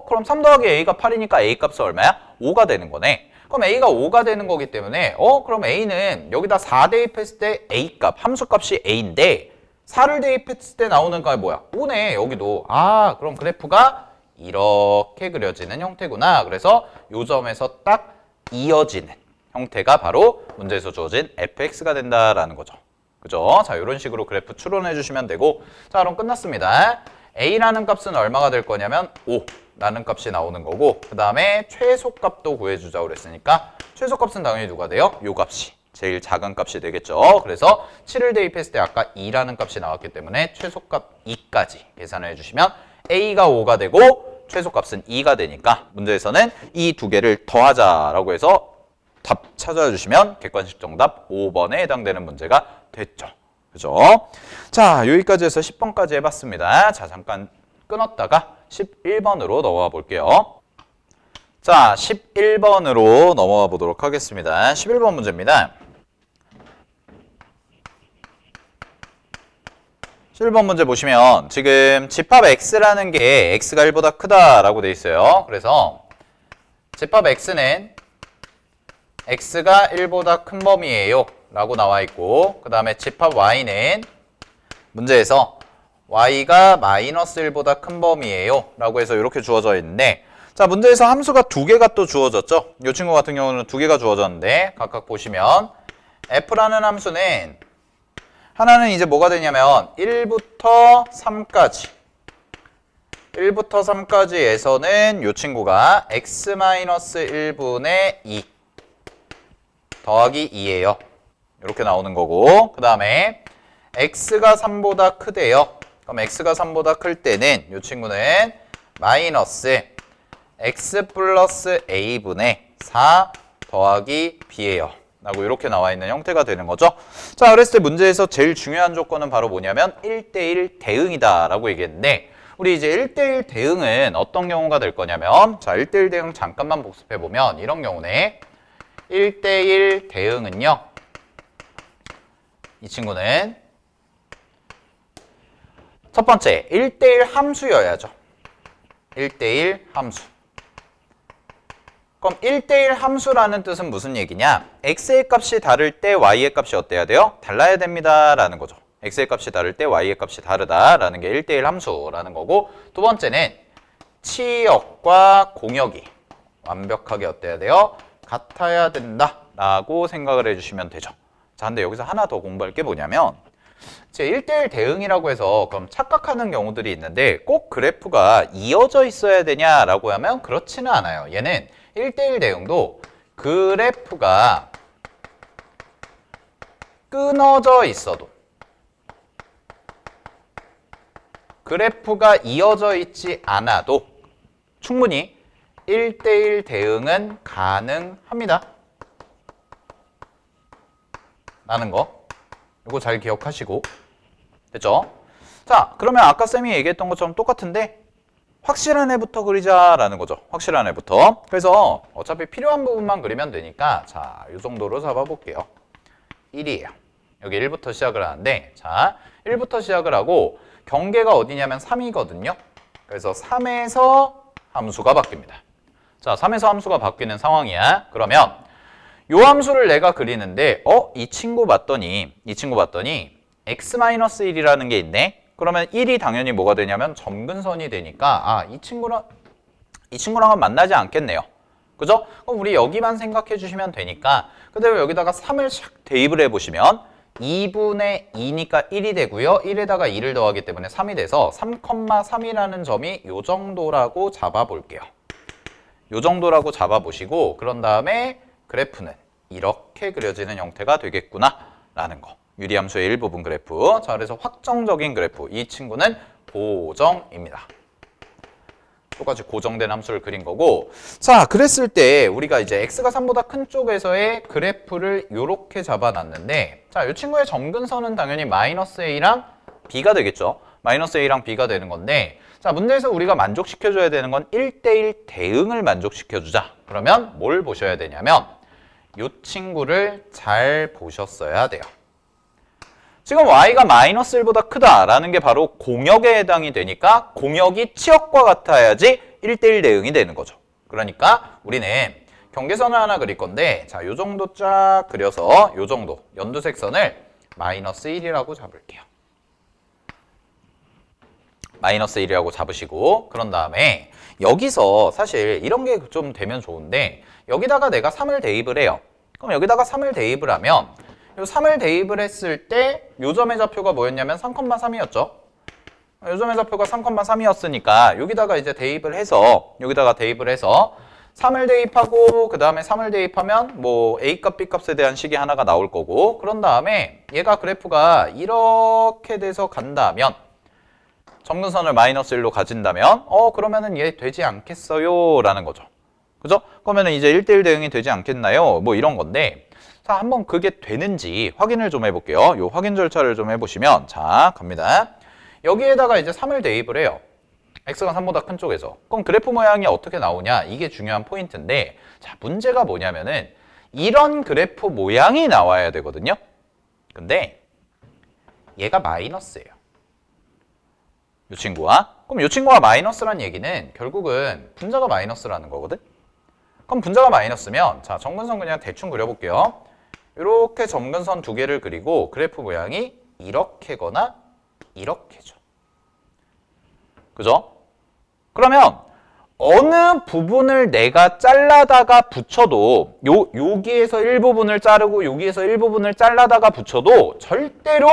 그럼 3 더하기 a가 8이니까 a 값은 얼마야? 5가 되는 거네. 그럼 a가 5가 되는 거기 때문에 그럼 a는 여기다 4 대입했을 때 a 값, 함수값이 a인데 4를 대입했을 때 나오는 값이 뭐야? 5네, 여기도. 그럼 그래프가 이렇게 그려지는 형태구나. 그래서 요 점에서 딱 이어지는 형태가 바로 문제에서 주어진 fx가 된다라는 거죠. 그죠? 자, 이런 식으로 그래프 추론해 주시면 되고, 자, 그럼 끝났습니다. a라는 값은 얼마가 될 거냐면 5라는 값이 나오는 거고, 그 다음에 최소값도 구해주자고 그랬으니까 최소값은 당연히 누가 돼요? 요 값이 제일 작은 값이 되겠죠. 그래서 7을 대입했을 때 아까 2라는 값이 나왔기 때문에 최소값 2까지 계산을 해주시면 a가 5가 되고 최소값은 2가 되니까 문제에서는 이 두 개를 더하자라고 해서 답 찾아주시면 객관식 정답 5번에 해당되는 문제가 됐죠. 그죠? 자, 여기까지 해서 10번까지 해봤습니다. 자, 잠깐 끊었다가 11번으로 넘어가 볼게요. 자, 11번으로 넘어가 보도록 하겠습니다. 11번 문제입니다. 11번 문제 보시면 지금 집합 x라는 게 x가 1보다 크다라고 돼 있어요. 그래서 집합 x는 x가 1보다 큰 범위예요 라고 나와 있고, 그 다음에 집합 y는 문제에서 y가 마이너스 1보다 큰 범위예요 라고 해서 이렇게 주어져 있는데, 자, 문제에서 함수가 두 개가 또 주어졌죠. 이 친구 같은 경우는 두 개가 주어졌는데 각각 보시면 f라는 함수는 하나는 이제 뭐가 되냐면 1부터 3까지 1부터 3까지에서는 이 친구가 x-1분의 2 더하기 2예요. 이렇게 나오는 거고, 그 다음에 x가 3보다 크대요. 그럼 x가 3보다 클 때는 이 친구는 마이너스 x 플러스 a분의 4 더하기 b예요. 라고 이렇게 나와 있는 형태가 되는 거죠. 자, 그랬을 때 문제에서 제일 중요한 조건은 바로 뭐냐면 1대1 대응이다 라고 얘기했는데, 우리 이제 1대1 대응은 어떤 경우가 될 거냐면, 자, 1대1 대응 잠깐만 복습해보면 이런 경우네. 1대1 대응은요, 이 친구는 첫 번째 1대1 함수여야죠. 1대1 함수. 그럼 1대1 함수라는 뜻은 무슨 얘기냐? x의 값이 다를 때 y의 값이 어때야 돼요? 달라야 됩니다 라는 거죠. x의 값이 다를 때 y의 값이 다르다라는 게 1대1 함수라는 거고, 두 번째는 치역과 공역이 완벽하게 어때야 돼요? 같아야 된다라고 생각을 해주시면 되죠. 자, 근데 여기서 하나 더 공부할 게 뭐냐면, 제 1대1 대응이라고 해서 그럼 착각하는 경우들이 있는데 꼭 그래프가 이어져 있어야 되냐라고 하면 그렇지는 않아요. 얘는 1대1 대응도 그래프가 끊어져 있어도, 그래프가 이어져 있지 않아도 충분히 1대1 대응은 가능합니다 라는 거 이거 잘 기억하시고. 됐죠? 자, 그러면 아까 쌤이 얘기했던 것처럼 똑같은데 확실한 애부터 그리자라는 거죠. 확실한 애부터. 그래서 어차피 필요한 부분만 그리면 되니까 자, 이 정도로 잡아볼게요. 1이에요. 여기 1부터 시작을 하는데 자, 1부터 시작을 하고 경계가 어디냐면 3이거든요. 그래서 3에서 함수가 바뀝니다. 자, 3에서 함수가 바뀌는 상황이야. 그러면 요 함수를 내가 그리는데 이 친구 봤더니 x-1이라는 게 있네. 그러면 1이 당연히 뭐가 되냐면 점근선이 되니까 이 친구랑은 만나지 않겠네요. 그죠? 그럼 우리 여기만 생각해 주시면 되니까 그대로 여기다가 3을 샥 대입을 해보시면 2분의 2니까 1이 되고요. 1에다가 2를 더하기 때문에 3이 돼서 3,3이라는 점이 요 정도라고 잡아볼게요. 요 정도라고 잡아보시고 그런 다음에 그래프는 이렇게 그려지는 형태가 되겠구나 라는 거. 유리함수의 일부분 그래프. 자, 그래서 확정적인 그래프. 이 친구는 고정입니다. 똑같이 고정된 함수를 그린 거고. 자, 그랬을 때 우리가 이제 x가 3보다 큰 쪽에서의 그래프를 이렇게 잡아놨는데 자, 이 친구의 점근선은 당연히 마이너스 a랑 b가 되겠죠. 마이너스 a랑 b가 되는 건데 자, 문제에서 우리가 만족시켜줘야 되는 건 1대1 대응을 만족시켜주자. 그러면 뭘 보셔야 되냐면 이 친구를 잘 보셨어야 돼요. 지금 y가 마이너스 1보다 크다라는 게 바로 공역에 해당이 되니까 공역이 치역과 같아야지 1대1 대응이 되는 거죠. 그러니까 우리는 경계선을 하나 그릴 건데 자, 요 정도 쫙 그려서 요 정도 연두색선을 마이너스 1이라고 잡을게요. 마이너스 1이라고 잡으시고 그런 다음에 여기서 사실 이런 게 좀 되면 좋은데 여기다가 내가 3을 대입을 해요. 그럼 여기다가 3을 대입을 하면 요 3을 대입을 했을 때 요점의 좌표가 뭐였냐면 3,3이었죠. 요점의 좌표가 3,3이었으니까 여기다가 이제 대입을 해서 3을 대입하고 그 다음에 3을 대입하면 뭐 A값, B값에 대한 식이 하나가 나올 거고 그런 다음에 얘가 그래프가 이렇게 돼서 간다면 점근선을 마이너스 1로 가진다면 그러면은 얘 되지 않겠어요? 라는 거죠. 그죠? 그러면은 이제 1대1 대응이 되지 않겠나요? 뭐 이런 건데 자, 한번 그게 되는지 확인을 좀 해볼게요. 요 확인 절차를 좀 해보시면 자, 갑니다. 여기에다가 이제 3을 대입을 해요. x가 3보다 큰 쪽에서. 그럼 그래프 모양이 어떻게 나오냐? 이게 중요한 포인트인데 자, 문제가 뭐냐면은 이런 그래프 모양이 나와야 되거든요. 근데 얘가 마이너스예요. 이 친구가. 그럼 이 친구가 마이너스란 얘기는 결국은 분자가 마이너스라는 거거든. 그럼 분자가 마이너스면 자, 점근선 그냥 대충 그려볼게요. 이렇게 점근선 두 개를 그리고 그래프 모양이 이렇게거나 이렇게죠. 그죠? 그러면 어느 부분을 내가 잘라다가 붙여도 여기에서 일부분을 자르고 여기에서 일부분을 잘라다가 붙여도 절대로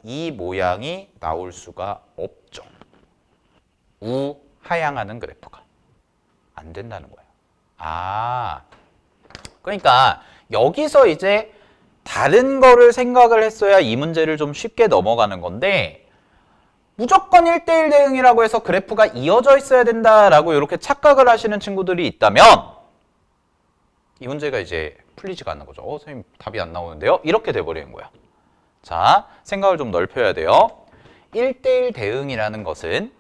이 모양이 나올 수가 없죠. 우하향하는 그래프가 안 된다는 거예요. 그러니까 여기서 이제 다른 거를 생각을 했어야 이 문제를 좀 쉽게 넘어가는 건데 무조건 1대1 대응이라고 해서 그래프가 이어져 있어야 된다라고 이렇게 착각을 하시는 친구들이 있다면 이 문제가 이제 풀리지가 않는 거죠. 선생님 답이 안 나오는데요? 이렇게 돼버리는 거야. 자, 생각을 좀 넓혀야 돼요. 1대1 대응이라는 것은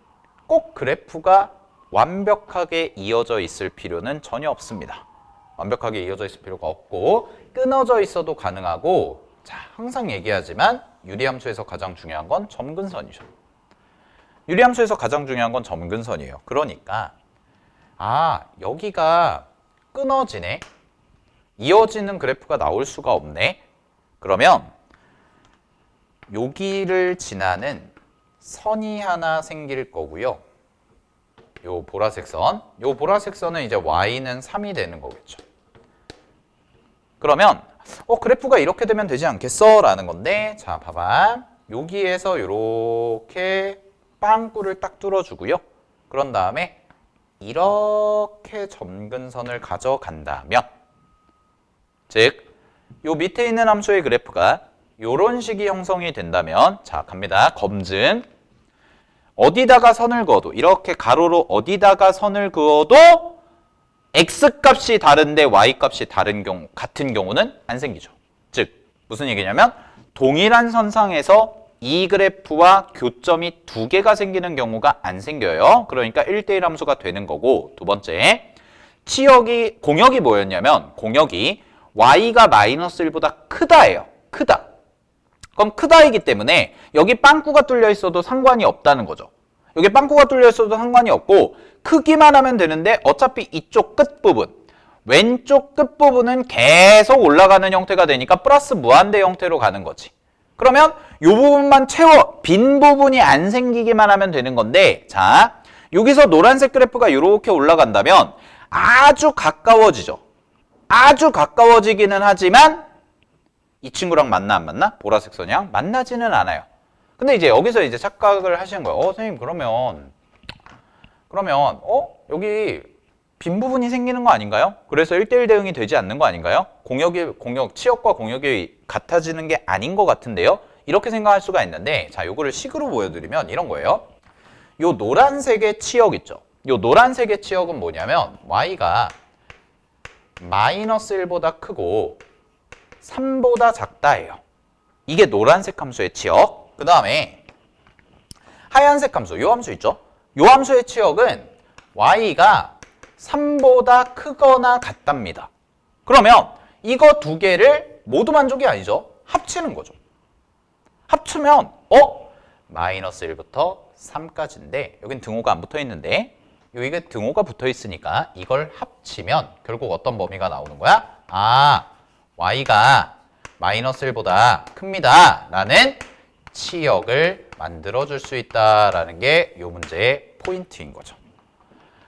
꼭 그래프가 완벽하게 이어져 있을 필요는 전혀 없습니다. 완벽하게 이어져 있을 필요가 없고 끊어져 있어도 가능하고 자, 항상 얘기하지만 유리함수에서 가장 중요한 건 점근선이죠. 유리함수에서 가장 중요한 건 점근선이에요. 그러니까 여기가 끊어지네. 이어지는 그래프가 나올 수가 없네. 그러면 여기를 지나는 선이 하나 생길 거고요. 요 보라색 선은 이제 y는 3이 되는 거겠죠. 그러면 그래프가 이렇게 되면 되지 않겠어? 라는 건데 자, 봐봐. 여기에서 이렇게 빵꾸를 딱 뚫어주고요. 그런 다음에 이렇게 점근선을 가져간다면 즉, 요 밑에 있는 함수의 그래프가 요런 식이 형성이 된다면 자, 갑니다. 검증. 어디다가 선을 그어도 이렇게 가로로 어디다가 선을 그어도 x값이 다른데 y값이 같은 경우는 안 생기죠. 즉 무슨 얘기냐면 동일한 선상에서 이 그래프와 교점이 두 개가 생기는 경우가 안 생겨요. 그러니까 1대1 함수가 되는 거고, 두 번째, 공역이 뭐였냐면 공역이 y가 마이너스 1보다 크다예요. 크다. 그럼 크다이기 때문에 여기 빵꾸가 뚫려 있어도 상관이 없다는 거죠. 여기 빵꾸가 뚫려 있어도 상관이 없고 크기만 하면 되는데 어차피 이쪽 끝부분, 왼쪽 끝부분은 계속 올라가는 형태가 되니까 플러스 무한대 형태로 가는 거지. 그러면 이 부분만 빈 부분이 안 생기기만 하면 되는 건데, 자, 여기서 노란색 그래프가 이렇게 올라간다면 아주 가까워지죠. 아주 가까워지기는 하지만 이 친구랑 만나 안 만나? 보라색 선이랑 만나지는 않아요. 근데 이제 여기서 이제 착각을 하시는 거예요. 선생님 그러면 여기 빈 부분이 생기는 거 아닌가요? 그래서 1대1 대응이 되지 않는 거 아닌가요? 치역과 공역이 같아지는 게 아닌 것 같은데요? 이렇게 생각할 수가 있는데, 자, 요거를 식으로 보여드리면 이런 거예요. 요 노란색의 치역 있죠? 요 노란색의 치역은 뭐냐면 y가 마이너스 1보다 크고 3보다 작다예요. 이게 노란색 함수의 치역. 그 다음에 하얀색 함수, 요 함수 있죠? 요 함수의 치역은 y가 3보다 크거나 같답니다. 그러면 이거 두 개를 모두 만족이 아니죠? 합치는 거죠. 합치면 마이너스 1부터 3까지인데 여긴 등호가 안 붙어 있는데 여기가 등호가 붙어 있으니까 이걸 합치면 결국 어떤 범위가 나오는 거야? 아, y가 마이너스 1보다 큽니다 라는 치역을 만들어 줄 수 있다라는 게 이 문제의 포인트인 거죠.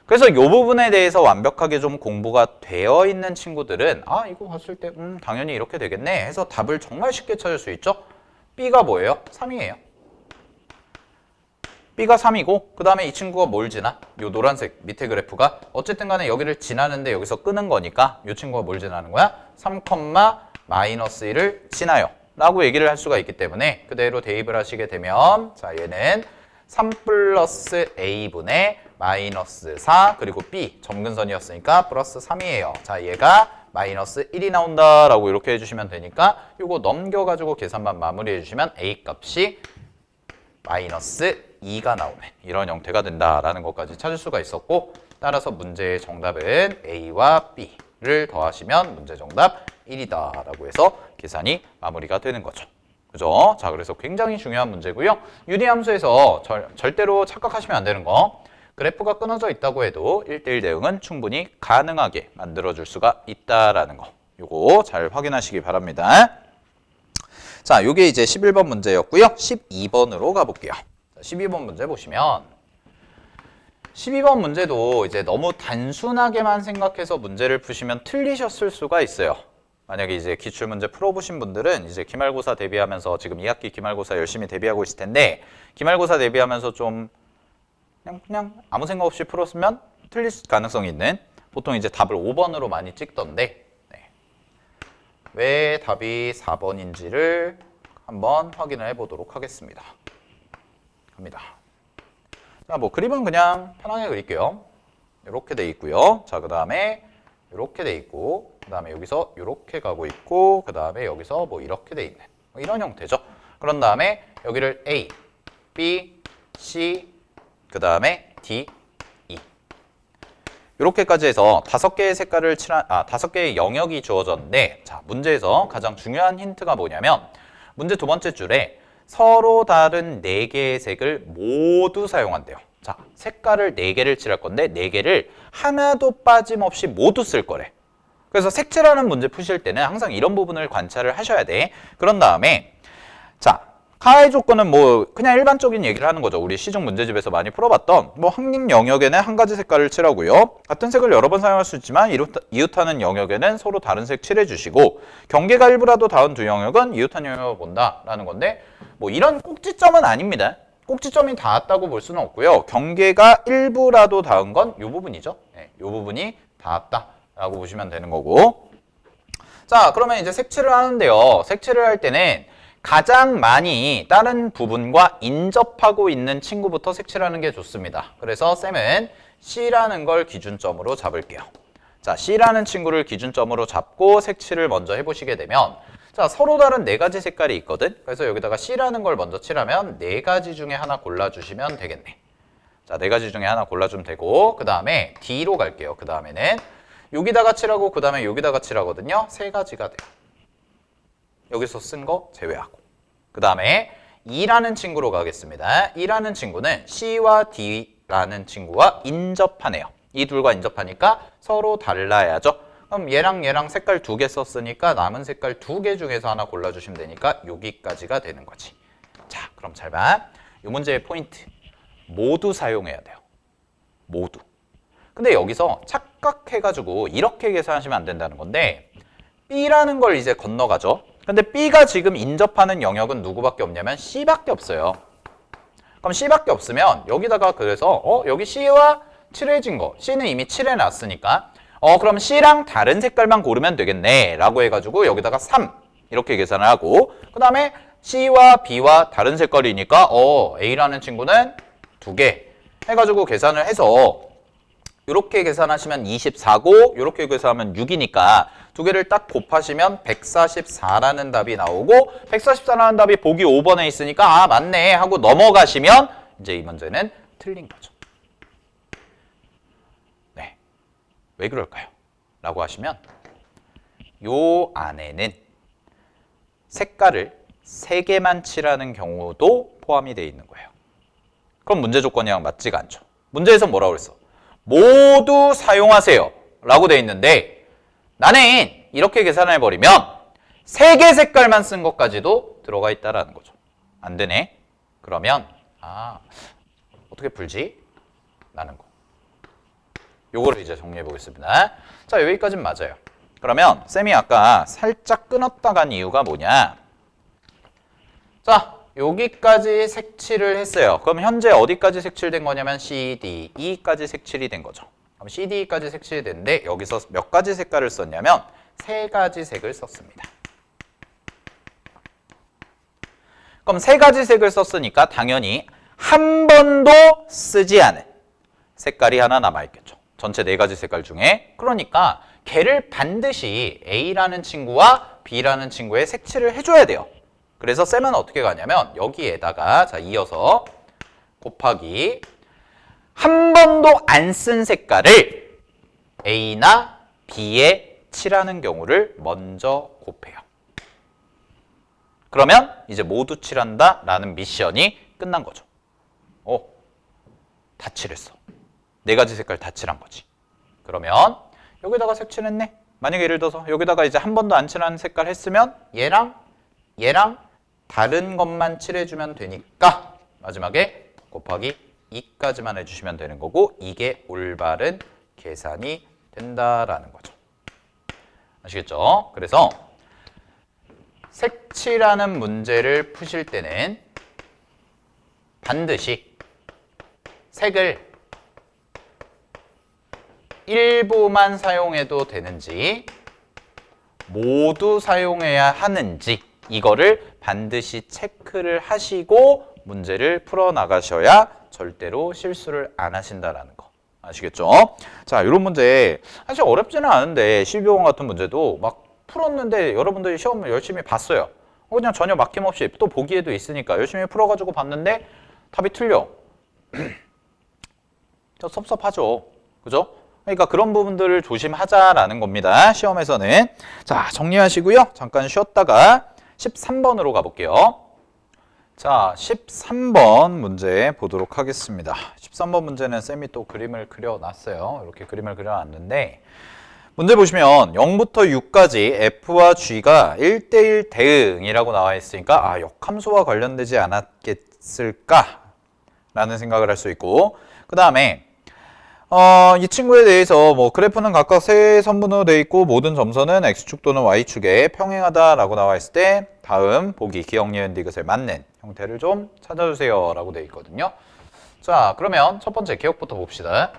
그래서 이 부분에 대해서 완벽하게 좀 공부가 되어 있는 친구들은 아, 이거 봤을 때 당연히 이렇게 되겠네 해서 답을 정말 쉽게 찾을 수 있죠. B가 뭐예요? 3이에요. B가 3이고 그 다음에 이 친구가 뭘 지나? 요 노란색 밑에 그래프가 어쨌든 간에 여기를 지나는데 여기서 끄는 거니까 이 친구가 뭘 지나는 거야? 3, 마이너스 1을 지나요 라고 얘기를 할 수가 있기 때문에 그대로 대입을 하시게 되면 자, 얘는 3 플러스 A분의 마이너스 4 그리고 B 점근선이었으니까 플러스 3이에요. 자, 얘가 마이너스 1이 나온다 라고 이렇게 해주시면 되니까 이거 넘겨가지고 계산만 마무리해 주시면 A 값이 마이너스 2가 나오는 이런 형태가 된다라는 것까지 찾을 수가 있었고, 따라서 문제의 정답은 A와 B를 더하시면 문제 정답 1이다 라고 해서 계산이 마무리가 되는 거죠. 그죠? 자, 그래서 굉장히 중요한 문제고요. 유리함수에서 절대로 착각하시면 안 되는 거, 그래프가 끊어져 있다고 해도 1대1 대응은 충분히 가능하게 만들어줄 수가 있다라는 거, 요거 잘 확인하시기 바랍니다. 자, 요게 이제 11번 문제였고요. 12번으로 가볼게요. 12번 문제 보시면 12번 문제도 이제 너무 단순하게만 생각해서 문제를 푸시면 틀리셨을 수가 있어요. 만약에 이제 기출문제 풀어보신 분들은 이제 기말고사 대비하면서 지금 2학기 기말고사 열심히 대비하고 있을 텐데 기말고사 대비하면서 좀 그냥 아무 생각 없이 풀었으면 틀릴 가능성이 있는, 보통 이제 답을 5번으로 많이 찍던데 왜 답이 4번인지를 한번 확인을 해보도록 하겠습니다. 갑니다. 자, 뭐 그림은 그냥 편하게 그릴게요. 이렇게 돼 있고요. 자, 그 다음에 이렇게 돼 있고, 그 다음에 여기서 이렇게 가고 있고, 그 다음에 여기서 뭐 이렇게 돼 있는 이런 형태죠. 그런 다음에 여기를 A, B, C, 그 다음에 D, E 이렇게까지 해서 5개의 색깔을 칠한 5개의 영역이 주어졌는데, 자, 문제에서 가장 중요한 힌트가 뭐냐면 문제 두 번째 줄에 서로 다른 4개의 색을 모두 사용한대요. 자, 색깔을 4개를 칠할 건데 4개를 하나도 빠짐없이 모두 쓸 거래. 그래서 색칠하는 문제 푸실 때는 항상 이런 부분을 관찰을 하셔야 돼. 그런 다음에 자, 하의 조건은 뭐 그냥 일반적인 얘기를 하는 거죠. 우리 시중 문제집에서 많이 풀어봤던 뭐 항림 영역에는 한 가지 색깔을 칠하고요. 같은 색을 여러 번 사용할 수 있지만 이웃하는 영역에는 서로 다른 색 칠해주시고, 경계가 일부라도 닿은 두 영역은 이웃한 영역을 본다라는 건데, 뭐 이런 꼭지점은 아닙니다. 꼭지점이 닿았다고 볼 수는 없고요. 경계가 일부라도 닿은 건 이 부분이죠. 네, 이 부분이 닿았다라고 보시면 되는 거고. 자, 그러면 이제 색칠을 하는데요. 색칠을 할 때는 가장 많이 다른 부분과 인접하고 있는 친구부터 색칠하는 게 좋습니다. 그래서 쌤은 C라는 걸 기준점으로 잡을게요. 자, C라는 친구를 기준점으로 잡고 색칠을 먼저 해보시게 되면, 자, 서로 다른 네 가지 색깔이 있거든. 그래서 여기다가 C라는 걸 먼저 칠하면 네 가지 중에 하나 골라주시면 되겠네. 자, 네 가지 중에 하나 골라주면 되고, 그 다음에 D로 갈게요. 그 다음에는 여기다가 칠하고, 그 다음에 여기다가 칠하거든요. 세 가지가 돼요. 여기서 쓴 거 제외하고. 그 다음에 E라는 친구로 가겠습니다. E라는 친구는 C와 D라는 친구와 인접하네요. 이 둘과 인접하니까 서로 달라야죠. 그럼 얘랑 색깔 2개 썼으니까 남은 색깔 2개 중에서 하나 골라주시면 되니까 여기까지가 되는 거지. 자, 그럼 잘 봐. 이 문제의 포인트. 모두 사용해야 돼요. 모두. 근데 여기서 착각해가지고 이렇게 계산하시면 안 된다는 건데 B라는 걸 이제 건너가죠. 근데 B가 지금 인접하는 영역은 누구밖에 없냐면 C밖에 없어요. 그럼 C밖에 없으면 여기다가 그래서 여기 C와 칠해진 거, C는 이미 칠해놨으니까 그럼 C랑 다른 색깔만 고르면 되겠네 라고 해가지고 여기다가 3 이렇게 계산을 하고 그 다음에 C와 B와 다른 색깔이니까 A라는 친구는 2개 해가지고 계산을 해서 이렇게 계산하시면 24고 이렇게 계산하면 6이니까 두 개를 딱 곱하시면 144라는 답이 나오고 144라는 답이 보기 5번에 있으니까 아 맞네 하고 넘어가시면 이제 이 문제는 틀린 거죠. 네, 왜 그럴까요? 라고 하시면 요 안에는 색깔을 3개만 칠하는 경우도 포함이 되어 있는 거예요. 그럼 문제 조건이랑 맞지가 않죠. 문제에서 뭐라고 그랬어? 모두 사용하세요 라고 되어 있는데 나는 이렇게 계산을 해버리면 3개 색깔만 쓴 것까지도 들어가 있다라는 거죠. 안 되네. 그러면 어떻게 풀지? 라는 거. 요거를 이제 정리해 보겠습니다. 자, 여기까지는 맞아요. 그러면 쌤이 아까 살짝 끊었다 간 이유가 뭐냐? 자, 여기까지 색칠을 했어요. 그럼 현재 어디까지 색칠된 거냐면 C, D, E까지 색칠이 된 거죠. 그럼 C, D까지 색칠이 됐는데 여기서 몇 가지 색깔을 썼냐면 3가지 색을 썼습니다. 그럼 3가지 색을 썼으니까 당연히 한 번도 쓰지 않은 색깔이 하나 남아있겠죠. 전체 4가지 색깔 중에. 그러니까 걔를 반드시 A라는 친구와 B라는 친구에 색칠을 해줘야 돼요. 그래서 쌤은 어떻게 가냐면 여기에다가 자 이어서 곱하기 한 번도 안 쓴 색깔을 A나 B에 칠하는 경우를 먼저 곱해요. 그러면 이제 모두 칠한다 라는 미션이 끝난 거죠. 다 칠했어. 4가지 색깔 다 칠한 거지. 그러면 여기다가 색칠했네. 만약에 예를 들어서 여기다가 이제 한 번도 안 칠한 색깔 했으면 얘랑 다른 것만 칠해주면 되니까 마지막에 곱하기 2까지만 해주시면 되는 거고 이게 올바른 계산이 된다라는 거죠. 아시겠죠? 그래서 색칠하는 문제를 푸실 때는 반드시 색을 일부만 사용해도 되는지 모두 사용해야 하는지 이거를 반드시 체크를 하시고 문제를 풀어나가셔야 절대로 실수를 안 하신다라는 거. 아시겠죠? 자, 이런 문제 사실 어렵지는 않은데 12번 같은 문제도 막 풀었는데 여러분들이 시험을 열심히 봤어요. 그냥 전혀 막힘없이 또 보기에도 있으니까 열심히 풀어가지고 봤는데 답이 틀려. 저 섭섭하죠. 그죠? 그러니까 그런 부분들을 조심하자라는 겁니다. 시험에서는. 자, 정리하시고요. 잠깐 쉬었다가 13번으로 가볼게요. 자, 13번 문제 보도록 하겠습니다. 13번 문제는 쌤이 또 그림을 그려놨어요. 이렇게 그림을 그려놨는데 문제 보시면 0부터 6까지 F와 G가 1대1 대응이라고 나와 있으니까 역함수와 관련되지 않았겠을까? 라는 생각을 할 수 있고 그 다음에 이 친구에 대해서 그래프는 각각 세 선분으로 되어 있고 모든 점선은 X축 또는 Y축에 평행하다라고 나와 있을 때 다음 보기 기억, 니은, 디귿에 맞는 형태를 좀 찾아주세요 라고 되어 있거든요. 자, 그러면 첫 번째 기억부터 봅시다.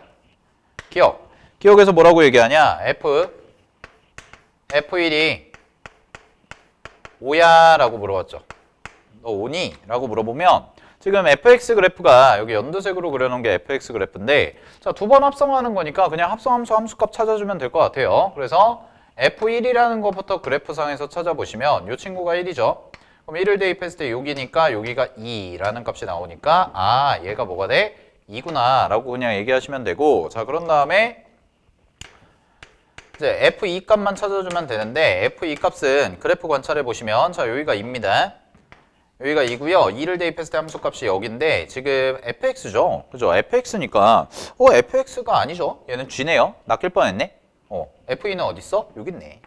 기억에서 뭐라고 얘기하냐? F1이 5야 라고 물어봤죠. 너 5니? 라고 물어보면 지금 fx 그래프가 여기 연두색으로 그려놓은 게 fx 그래프인데 자, 2번 합성하는 거니까 그냥 합성함수 함수값 찾아주면 될 것 같아요. 그래서 F1이라는 것부터 그래프상에서 찾아보시면 이 친구가 1이죠. 그럼 1을 대입했을 때 여기니까 여기가 2라는 값이 나오니까 아 얘가 뭐가 돼? 2구나 라고 그냥 얘기하시면 되고 자 그런 다음에 이제 F2 값만 찾아주면 되는데 F2 값은 그래프 관찰해 보시면 자 여기가 2입니다. 여기가 2고요. 2를 대입했을 때 함수값이 여기인데 지금 fx죠. 그죠? fx니까 fx가 아니죠. 얘는 g네요. 낚일 뻔했네. f2는 어디 있어? 여기 있네.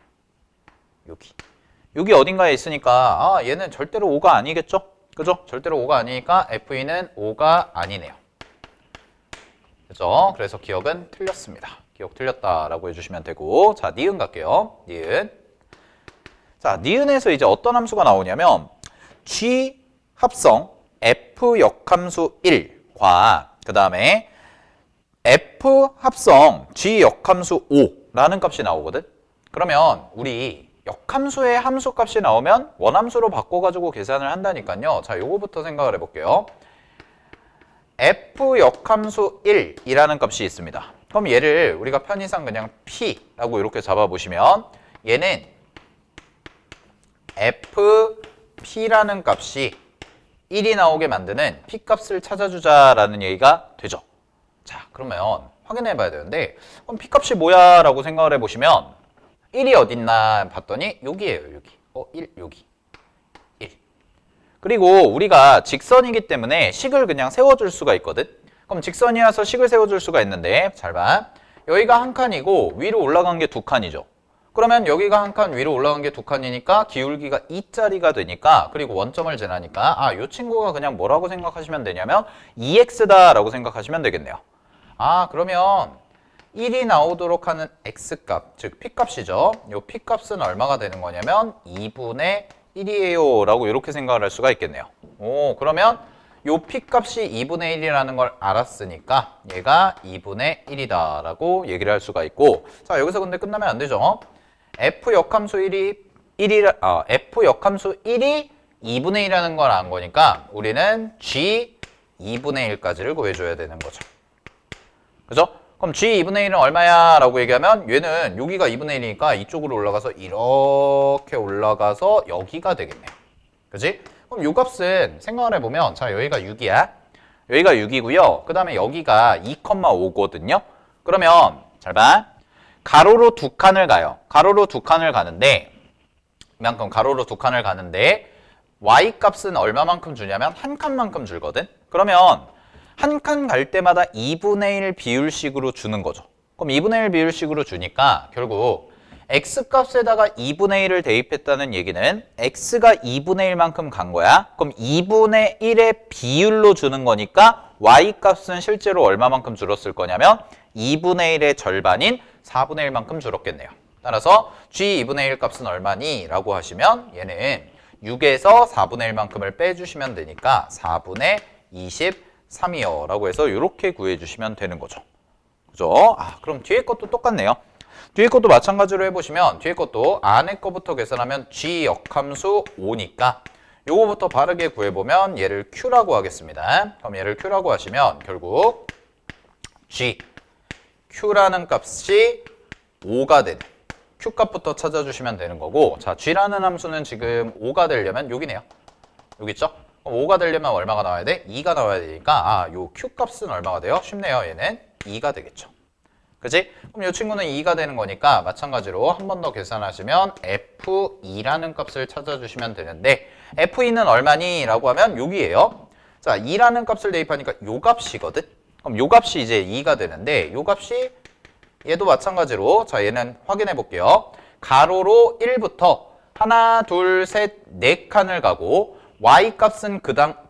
여기 어딘가에 있으니까 아 얘는 절대로 5가 아니겠죠? 그죠? 절대로 5가 아니니까 f2는 5가 아니네요. 그죠? 그래서 기억은 틀렸습니다. 기억 틀렸다라고 해주시면 되고 자 니은 갈게요. 니은. 자 니은에서 이제 어떤 함수가 나오냐면 G 합성 F 역함수 1과 그 다음에 F 합성 G 역함수 5라는 값이 나오거든. 그러면 우리 역함수의 함수값이 나오면 원함수로 바꿔가지고 계산을 한다니까요. 자, 요거부터 생각을 해볼게요. F 역함수 1이라는 값이 있습니다. 그럼 얘를 우리가 편의상 그냥 P라고 이렇게 잡아보시면 얘는 P라는 값이 1이 나오게 만드는 P값을 찾아주자라는 얘기가 되죠. 자, 그러면 확인해 봐야 되는데 그럼 P값이 뭐야? 라고 생각을 해보시면 1이 어딨나 봤더니 여기에요. 여기. 1, 여기. 1. 그리고 우리가 직선이기 때문에 식을 그냥 세워줄 수가 있거든. 그럼 직선이라서 식을 세워줄 수가 있는데 잘 봐. 여기가 한 칸이고 위로 올라간 게 두 칸이죠. 그러면 여기가 한 칸 위로 올라간 게 두 칸이니까 기울기가 2짜리가 되니까 그리고 원점을 재라니까 아, 이 친구가 그냥 뭐라고 생각하시면 되냐면 2x다 라고 생각하시면 되겠네요. 아, 그러면 1이 나오도록 하는 x값, 즉 p값이죠. 이 p값은 얼마가 되는 거냐면 2분의 1이에요 라고 이렇게 생각을 할 수가 있겠네요. 오, 그러면 이 p값이 2분의 1이라는 걸 알았으니까 얘가 2분의 1이다 라고 얘기를 할 수가 있고 자, 여기서 근데 끝나면 안 되죠. f 역함수 1이 f 역함수 1이 2분의 1이라는 걸 안 거니까 우리는 g 2분의 1까지를 구해줘야 되는 거죠. 그죠? 그럼 g 2분의 1은 얼마야? 라고 얘기하면 얘는 여기가 2분의 1이니까 이쪽으로 올라가서 이렇게 올라가서 여기가 되겠네요. 그지? 그럼 요 값은 생각을 해보면 자 여기가 6이야. 여기가 6이고요. 그 다음에 여기가 2,5거든요. 그러면 잘 봐. 가로로 두 칸을 가요. 가로로 두 칸을 가는데 이만큼 가로로 두 칸을 가는데 y 값은 얼마만큼 주냐면 한 칸만큼 줄거든. 그러면 한 칸 갈 때마다 2분의 1 비율식으로 주는 거죠. 그럼 2분의 1 비율식으로 주니까 결국 x값에다가 2분의 1을 대입했다는 얘기는 x가 2분의 1만큼 간 거야. 그럼 2분의 1의 비율로 주는 거니까 y값은 실제로 얼마만큼 줄었을 거냐면 2분의 1의 절반인 4분의 1만큼 줄었겠네요. 따라서 g 2분의 1 값은 얼마니? 라고 하시면 얘는 6에서 4분의 1만큼을 빼주시면 되니까 4분의 23이요 라고 해서 이렇게 구해주시면 되는 거죠. 그죠? 아, 그럼 뒤에 것도 똑같네요. 뒤에 것도 마찬가지로 해보시면 뒤에 것도 안에 거부터 계산하면 g 역함수 5니까 요거부터 바르게 구해보면 얘를 q라고 하겠습니다. 그럼 얘를 q라고 하시면 결국 g q라는 값이 5가 되는 q값부터 찾아주시면 되는 거고 자 g라는 함수는 지금 5가 되려면 여기네요. 여기 있죠? 그럼 5가 되려면 얼마가 나와야 돼? 2가 나와야 되니까 아, 요 q값은 얼마가 돼요? 쉽네요. 얘는 2가 되겠죠. 그치? 그럼 이 친구는 2가 되는 거니까 마찬가지로 한 번 더 계산하시면 f2라는 값을 찾아주시면 되는데 f2는 얼마니? 라고 하면 여기에요. 자, 2라는 값을 대입하니까 요 값이거든? 그럼 요 값이 이제 2가 되는데 요 값이 얘도 마찬가지로 자 얘는 확인해 볼게요. 가로로 1부터 하나, 둘, 셋, 네 칸을 가고 y 값은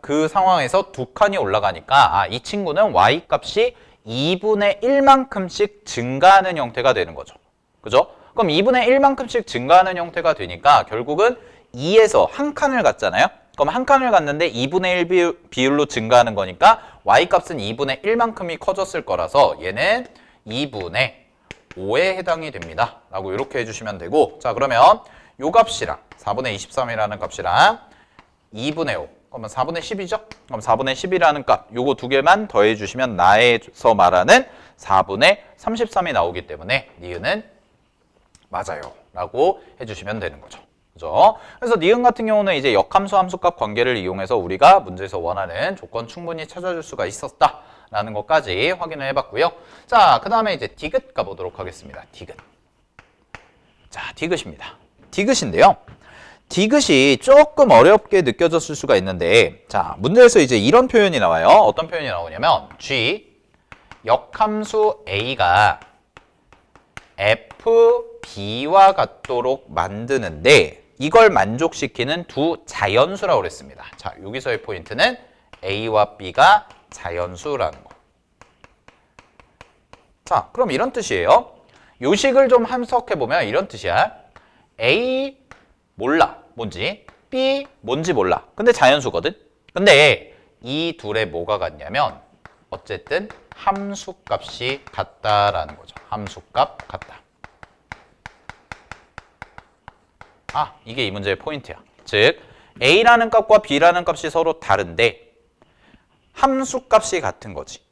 그 상황에서 두 칸이 올라가니까 아, 이 친구는 y 값이 2분의 1만큼씩 증가하는 형태가 되는 거죠. 그죠? 그럼 2분의 1만큼씩 증가하는 형태가 되니까 결국은 2에서 한 칸을 갔잖아요. 그럼 한 칸을 갔는데 2분의 1 비율로 증가하는 거니까 y값은 2분의 1만큼이 커졌을 거라서 얘는 2분의 5에 해당이 됩니다. 라고 이렇게 해주시면 되고 자 그러면 요 값이랑 4분의 23이라는 값이랑 2분의 5 그러면 4분의 10이죠? 그럼 4분의 10이라는 값 요거 두 개만 더해 주시면 나에서 말하는 4분의 33이 나오기 때문에 니은은 맞아요. 라고 해주시면 되는 거죠. 그죠? 그래서 니은 같은 경우는 이제 역함수 함수값 관계를 이용해서 우리가 문제에서 원하는 조건 충분히 찾아줄 수가 있었다라는 것까지 확인을 해봤고요. 자, 그 다음에 이제 디귿 가보도록 하겠습니다. 디귿. 자, 디귿입니다. 디귿인데요. 디귿이 조금 어렵게 느껴졌을 수가 있는데, 자, 문제에서 이제 이런 표현이 나와요. 어떤 표현이 나오냐면 G 역함수 A가 F, B와 같도록 만드는데 이걸 만족시키는 두 자연수라고 그랬습니다. 자, 여기서의 포인트는 A와 B가 자연수라는 거. 자, 그럼 이런 뜻이에요. 요식을 좀 함석해보면 이런 뜻이야. A 몰라. 뭔지. B 뭔지 몰라. 근데 자연수거든. 근데 이 둘의 뭐가 같냐면 어쨌든 함수값이 같다라는 거죠. 함수값 같다. 아, 이게 이 문제의 포인트야. 즉 A라는 값과 B라는 값이 서로 다른데 함수값이 같은 거지.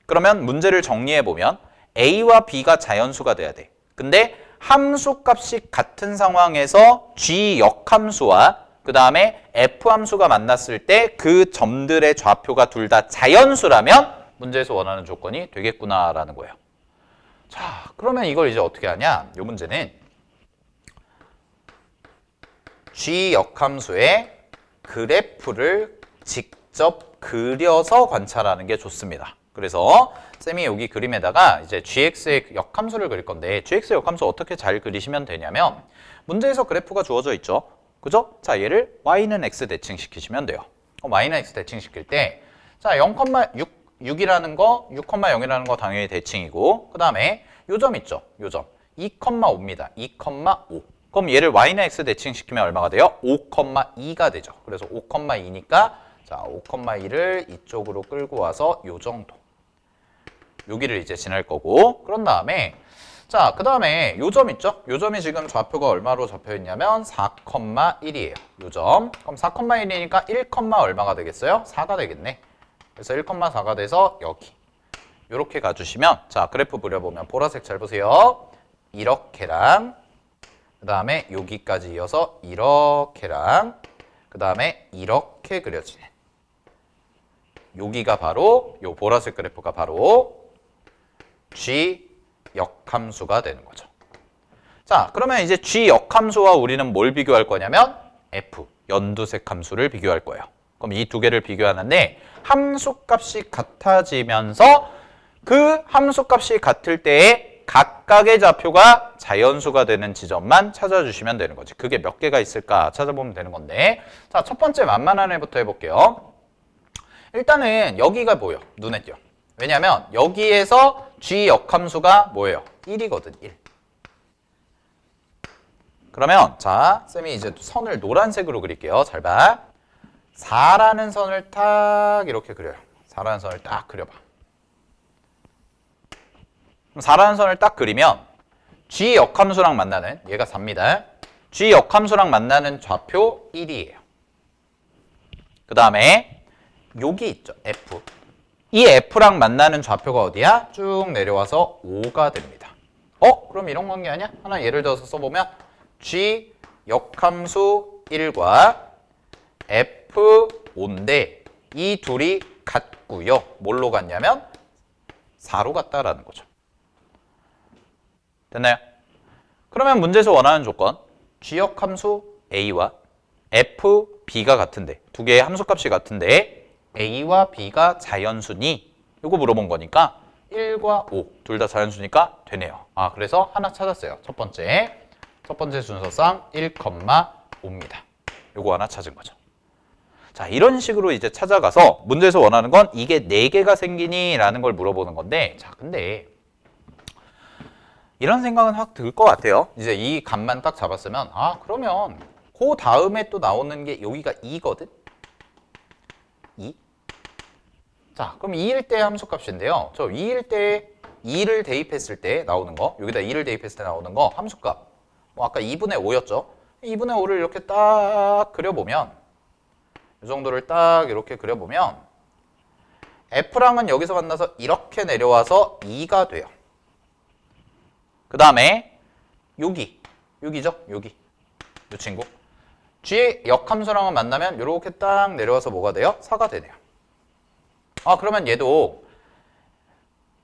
그러면 문제를 정리해보면 A와 B가 자연수가 돼야 돼. 근데 함수값이 같은 상황에서 G 역함수와 그 다음에 F 함수가 만났을 때 그 점들의 좌표가 둘 다 자연수라면 문제에서 원하는 조건이 되겠구나라는 거예요. 자, 그러면 이걸 이제 어떻게 하냐? 이 문제는 G 역함수의 그래프를 직접 그려서 관찰하는 게 좋습니다. 그래서 쌤이 여기 그림에다가 이제 gx의 역함수를 그릴 건데 gx의 역함수 어떻게 잘 그리시면 되냐면 문제에서 그래프가 주어져 있죠. 그죠? 자, 얘를 y는 x 대칭시키시면 돼요. y는 x 대칭시킬 때 자, 0,6이라는 거, 6,0이라는 거 당연히 대칭이고 그 다음에 요 점 있죠? 요 점 2,5입니다. 2,5. 그럼 얘를 y는 x 대칭시키면 얼마가 돼요? 5,2가 되죠. 그래서 5,2니까 자, 5,2를 이쪽으로 끌고 와서 요 정도. 여기를 이제 지날 거고 그런 다음에 자, 그 다음에 요 점 있죠? 요 점이 지금 좌표가 얼마로 잡혀 있냐면 4,1이에요. 요 점. 그럼 4,1이니까 1, 얼마가 되겠어요? 4가 되겠네. 그래서 1,4가 돼서 여기. 요렇게 가주시면 자, 그래프 그려보면 보라색 잘 보세요. 이렇게랑 그 다음에 여기까지 이어서 이렇게랑 그 다음에 이렇게 그려지는 여기가 바로 요 보라색 그래프가 바로 G 역함수가 되는 거죠. 자, 그러면 이제 G 역함수와 우리는 뭘 비교할 거냐면 F, 연두색 함수를 비교할 거예요. 그럼 이 두 개를 비교하는데 함수값이 같아지면서 그 함수값이 같을 때에 각각의 좌표가 자연수가 되는 지점만 찾아주시면 되는 거지. 그게 몇 개가 있을까 찾아보면 되는 건데 자, 첫 번째 만만한 애부터 해볼게요. 일단은 여기가 뭐예요? 눈에 띄어. 왜냐면 여기에서 G 역함수가 뭐예요? 1이거든, 1. 그러면 자, 쌤이 이제 선을 노란색으로 그릴게요. 잘 봐. 4라는 선을 딱 이렇게 그려요. 4라는 선을 딱 그려봐. 4라는 선을 딱 그리면 G 역함수랑 만나는 얘가 4입니다. G 역함수랑 만나는 좌표 1이에요. 그 다음에 여기 있죠. F. 이 F랑 만나는 좌표가 어디야? 쭉 내려와서 5가 됩니다. 그럼 이런 관계 아니야? 하나 예를 들어서 써보면 G 역함수 1과 F5인데 이 둘이 같고요. 뭘로 같냐면 4로 같다라는 거죠. 됐나요? 그러면 문제에서 원하는 조건 G 역함수 A와 F, B가 같은데 두 개의 함수값이 같은데 A와 B가 자연수니 이거 물어본 거니까 1과 5 둘 다 자연수니까 되네요. 아, 그래서 하나 찾았어요. 첫 번째 순서상 1,5입니다. 요거 하나 찾은 거죠. 자, 이런 식으로 이제 찾아가서 문제에서 원하는 건 이게 4개가 생기니? 라는 걸 물어보는 건데 자, 근데 이런 생각은 확 들 것 같아요. 이제 이 값만 딱 잡았으면 아, 그러면 그 다음에 또 나오는 게 여기가 2거든? 2? 자, 그럼 2일 때 함수값인데요. 저 2일 때 2를 대입했을 때 나오는 거, 여기다 2를 대입했을 때 나오는 거 함수값. 아까 2분의 5였죠? 2분의 5를 이렇게 딱 그려보면 이 정도를 딱 이렇게 그려보면 F랑은 여기서 만나서 이렇게 내려와서 2가 돼요. 그 다음에 여기 여기죠? 여기. 이 친구. G의 역함수랑은 만나면 이렇게 딱 내려와서 뭐가 돼요? 4가 되네요. 아, 그러면 얘도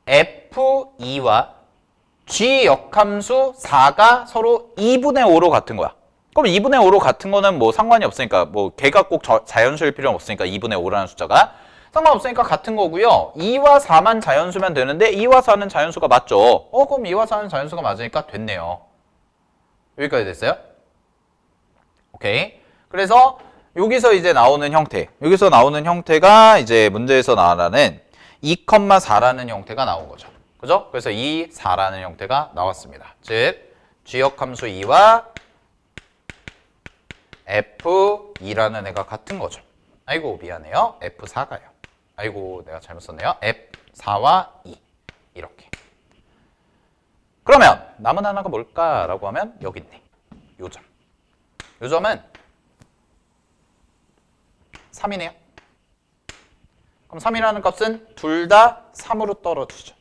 F2와 G 역함수 4가 서로 2분의 5로 같은 거야. 그럼 2분의 5로 같은 거는 뭐 상관이 없으니까, 뭐 걔가 꼭 자연수일 필요는 없으니까 2분의 5라는 숫자가 상관없으니까 같은 거고요. 2와 4만 자연수면 되는데 2와 4는 자연수가 맞죠. 그럼 2와 4는 자연수가 맞으니까 됐네요. 여기까지 됐어요? 오케이. 그래서 여기서 이제 나오는 형태, 여기서 나오는 형태가 이제 문제에서 나오는 2,4라는 형태가 나온 거죠. 그죠? 그래서 2, 4라는 형태가 나왔습니다. 즉 G역함수 2와 F2라는 애가 같은 거죠. 아이고 미안해요. F4가요. 아이고 내가 잘못 썼네요. F4와 2 이렇게. 그러면 남은 하나가 뭘까라고 하면 여기 있네. 요 점. 요 점은 3이네요. 그럼 3이라는 값은 둘 다 3으로 떨어지죠.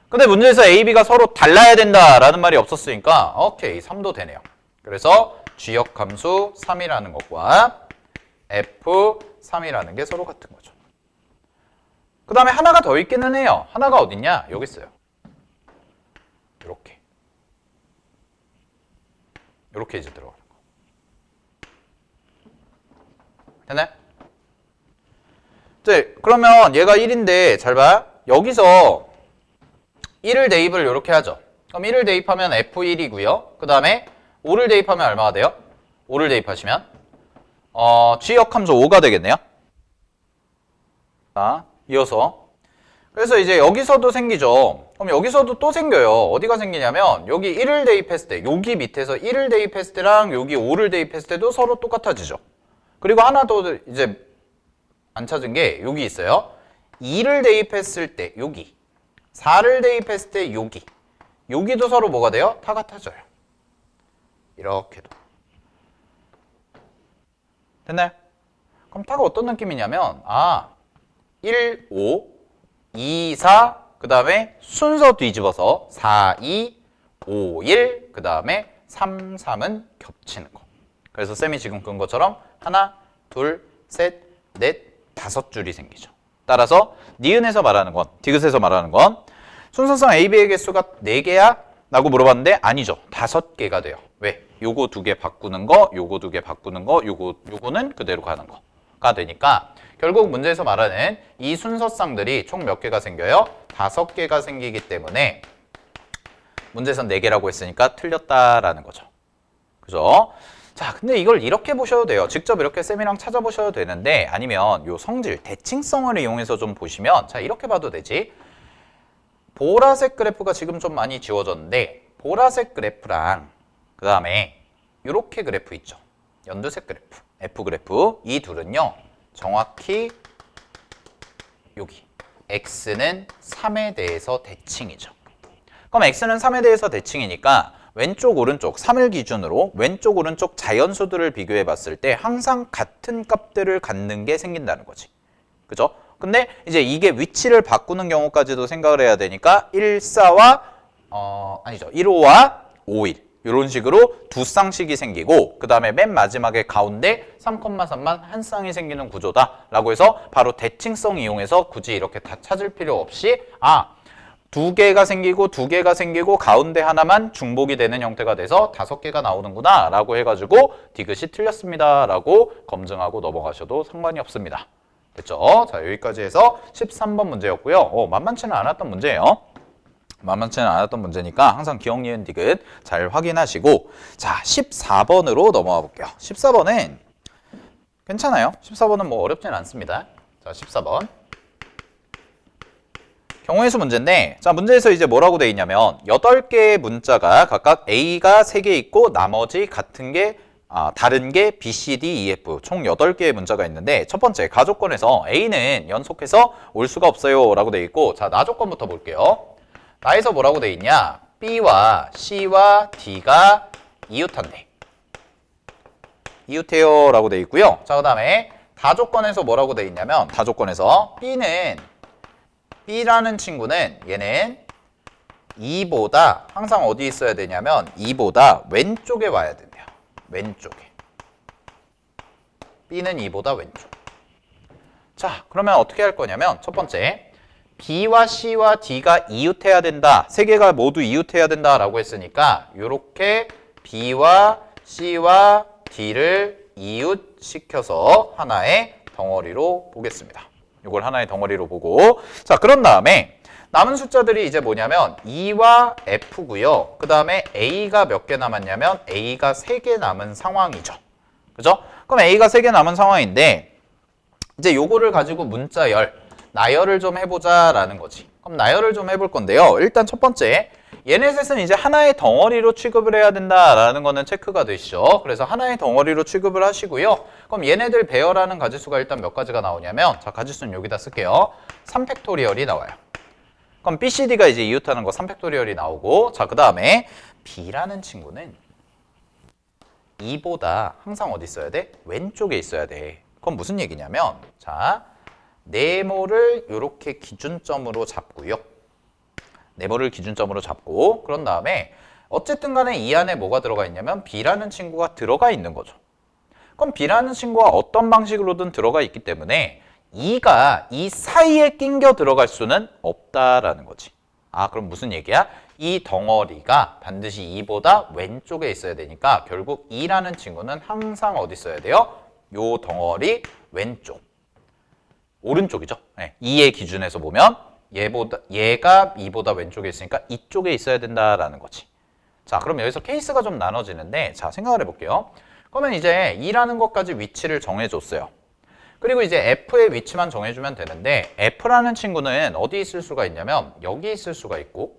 근데 문제에서 A, B가 서로 달라야 된다라는 말이 없었으니까 오케이, 3도 되네요. 그래서 G역함수 3이라는 것과 F3이라는 게 서로 같은 거죠. 그 다음에 하나가 더 있기는 해요. 하나가 어딨냐? 여기 있어요. 이렇게. 이렇게 이제 들어가는 거. 됐나요? 네, 그러면 얘가 1인데 잘 봐. 여기서 1을 대입을 이렇게 하죠. 그럼 1을 대입하면 F1이고요. 그 다음에 5를 대입하면 얼마가 돼요? 5를 대입하시면 G역함수 5가 되겠네요. 자, 이어서 그래서 이제 여기서도 생기죠. 그럼 여기서도 또 생겨요. 어디가 생기냐면 여기 1을 대입했을 때, 여기 밑에서 1을 대입했을 때랑 여기 5를 대입했을 때도 서로 똑같아지죠. 그리고 하나 더 이제 안 찾은 게 여기 있어요. 2를 대입했을 때 여기, 4를 대입했을 때 여기, 여기도 서로 뭐가 돼요? 다 같아져요. 이렇게도. 됐나요? 그럼 타가 어떤 느낌이냐면 1, 5, 2, 4, 그 다음에 순서 뒤집어서 4, 2, 5, 1, 그 다음에 3, 3은 겹치는 거. 그래서 쌤이 지금 그은 것처럼 하나, 둘, 셋, 넷, 5줄이 생기죠. 따라서 니은에서 말하는 건, 디귿에서 말하는 건 순서상 A, B의 개수가 4개야? 라고 물어봤는데 아니죠. 5개가 돼요. 왜? 요거 2개 바꾸는 거, 요거 2개 바꾸는 거, 요거는 그대로 가는 거가 되니까 결국 문제에서 말하는 이 순서쌍들이 총 몇 개가 생겨요? 5개가 생기기 때문에 문제에선 4개라고 했으니까 틀렸다라는 거죠. 그죠? 자, 근데 이걸 이렇게 보셔도 돼요. 직접 이렇게 쌤이랑 찾아보셔도 되는데 아니면 요 성질, 대칭성을 이용해서 좀 보시면 자, 이렇게 봐도 되지. 보라색 그래프가 지금 좀 많이 지워졌는데 보라색 그래프랑 그 다음에 이렇게 그래프 있죠. 연두색 그래프, F 그래프. 이 둘은요. 정확히 여기 X는 3에 대해서 대칭이죠. 그럼 X는 3에 대해서 대칭이니까 왼쪽 오른쪽 3을 기준으로 왼쪽 오른쪽 자연수들을 비교해 봤을 때 항상 같은 값들을 갖는 게 생긴다는 거지. 그죠? 근데 이제 이게 위치를 바꾸는 경우까지도 생각을 해야 되니까 1,4와 1,5와 5,1 이런 식으로 두 쌍씩이 생기고 그 다음에 맨 마지막에 가운데 3,3만 한 쌍이 생기는 구조다라고 해서 바로 대칭성 이용해서 굳이 이렇게 다 찾을 필요 없이 2개가 생기고 2개가 생기고 가운데 하나만 중복이 되는 형태가 돼서 5개가 나오는구나 라고 해가지고 디귿이 틀렸습니다 라고 검증하고 넘어가셔도 상관이 없습니다. 됐죠? 자, 여기까지 해서 13번 문제였고요. 만만치는 않았던 문제예요. 만만치는 않았던 문제니까 항상 기억, 니은, 디귿 잘 확인하시고 자, 14번으로 넘어가 볼게요. 14번은 괜찮아요. 14번은 뭐 어렵진 않습니다. 자, 14번. 경우의 수 문제인데 자, 문제에서 이제 뭐라고 돼 있냐면 8개의 문자가 각각 A가 3개 있고 나머지 같은 게 다른 게 B, C, D, E, F 총 8개의 문자가 있는데 첫 번째 가조건에서 A는 연속해서 올 수가 없어요 라고 돼 있고 자, 나조건부터 볼게요. 나에서 뭐라고 돼 있냐? B와 C와 D가 이웃한대. 이웃해요 라고 돼 있고요. 자, 그 다음에 다조건에서 뭐라고 돼 있냐면 다조건에서 B라는 친구는 얘는 2보다 항상 어디 있어야 되냐면 2보다 왼쪽에 와야 된대요. 왼쪽에. B는 2보다 왼쪽. 자, 그러면 어떻게 할 거냐면 첫 번째, B와 C와 D가 이웃해야 된다. 세 개가 모두 이웃해야 된다라고 했으니까 이렇게 B와 C와 D를 이웃시켜서 하나의 덩어리로 보겠습니다. 이걸 하나의 덩어리로 보고, 자, 그런 다음에 남은 숫자들이 이제 뭐냐면 2와 F고요. 그 다음에 A가 몇 개 남았냐면 A가 3개 남은 상황이죠. 그죠? 그럼 A가 3개 남은 상황인데 이제 요거를 가지고 문자열, 나열을 좀 해보자 라는 거지. 그럼 나열을 좀 해볼 건데요. 일단 첫 번째, 얘네 셋은 이제 하나의 덩어리로 취급을 해야 된다라는 거는 체크가 되시죠. 그래서 하나의 덩어리로 취급을 하시고요. 그럼 얘네들 배열하는 가지수가 일단 몇 가지가 나오냐면, 자, 가지수는 여기다 쓸게요. 3팩토리얼이 나와요. 그럼 B, C, D가 이제 이웃하는 거 3팩토리얼이 나오고, 자, 그 다음에 B라는 친구는 2보다 항상 어디 있어야 돼? 왼쪽에 있어야 돼. 그건 무슨 얘기냐면, 자, 네모를 이렇게 기준점으로 잡고요. 네모를 기준점으로 잡고, 그런 다음에 어쨌든 간에 이 안에 뭐가 들어가 있냐면 B라는 친구가 들어가 있는 거죠. 그럼 B라는 친구가 어떤 방식으로든 들어가 있기 때문에 2가 이 사이에 낑겨 들어갈 수는 없다라는 거지. 아, 그럼 무슨 얘기야? 이 덩어리가 반드시 2보다 왼쪽에 있어야 되니까 결국 2라는 친구는 항상 어디 있어야 돼요? 요 덩어리 왼쪽. 오른쪽이죠. 네, 2의 기준에서 보면 얘가 2보다 왼쪽에 있으니까 이쪽에 있어야 된다라는 거지. 자, 그럼 여기서 케이스가 좀 나눠지는데, 자, 생각을 해볼게요. 그러면 이제 2라는 것까지 위치를 정해줬어요. 그리고 이제 F의 위치만 정해주면 되는데, F라는 친구는 어디 있을 수가 있냐면 여기 있을 수가 있고,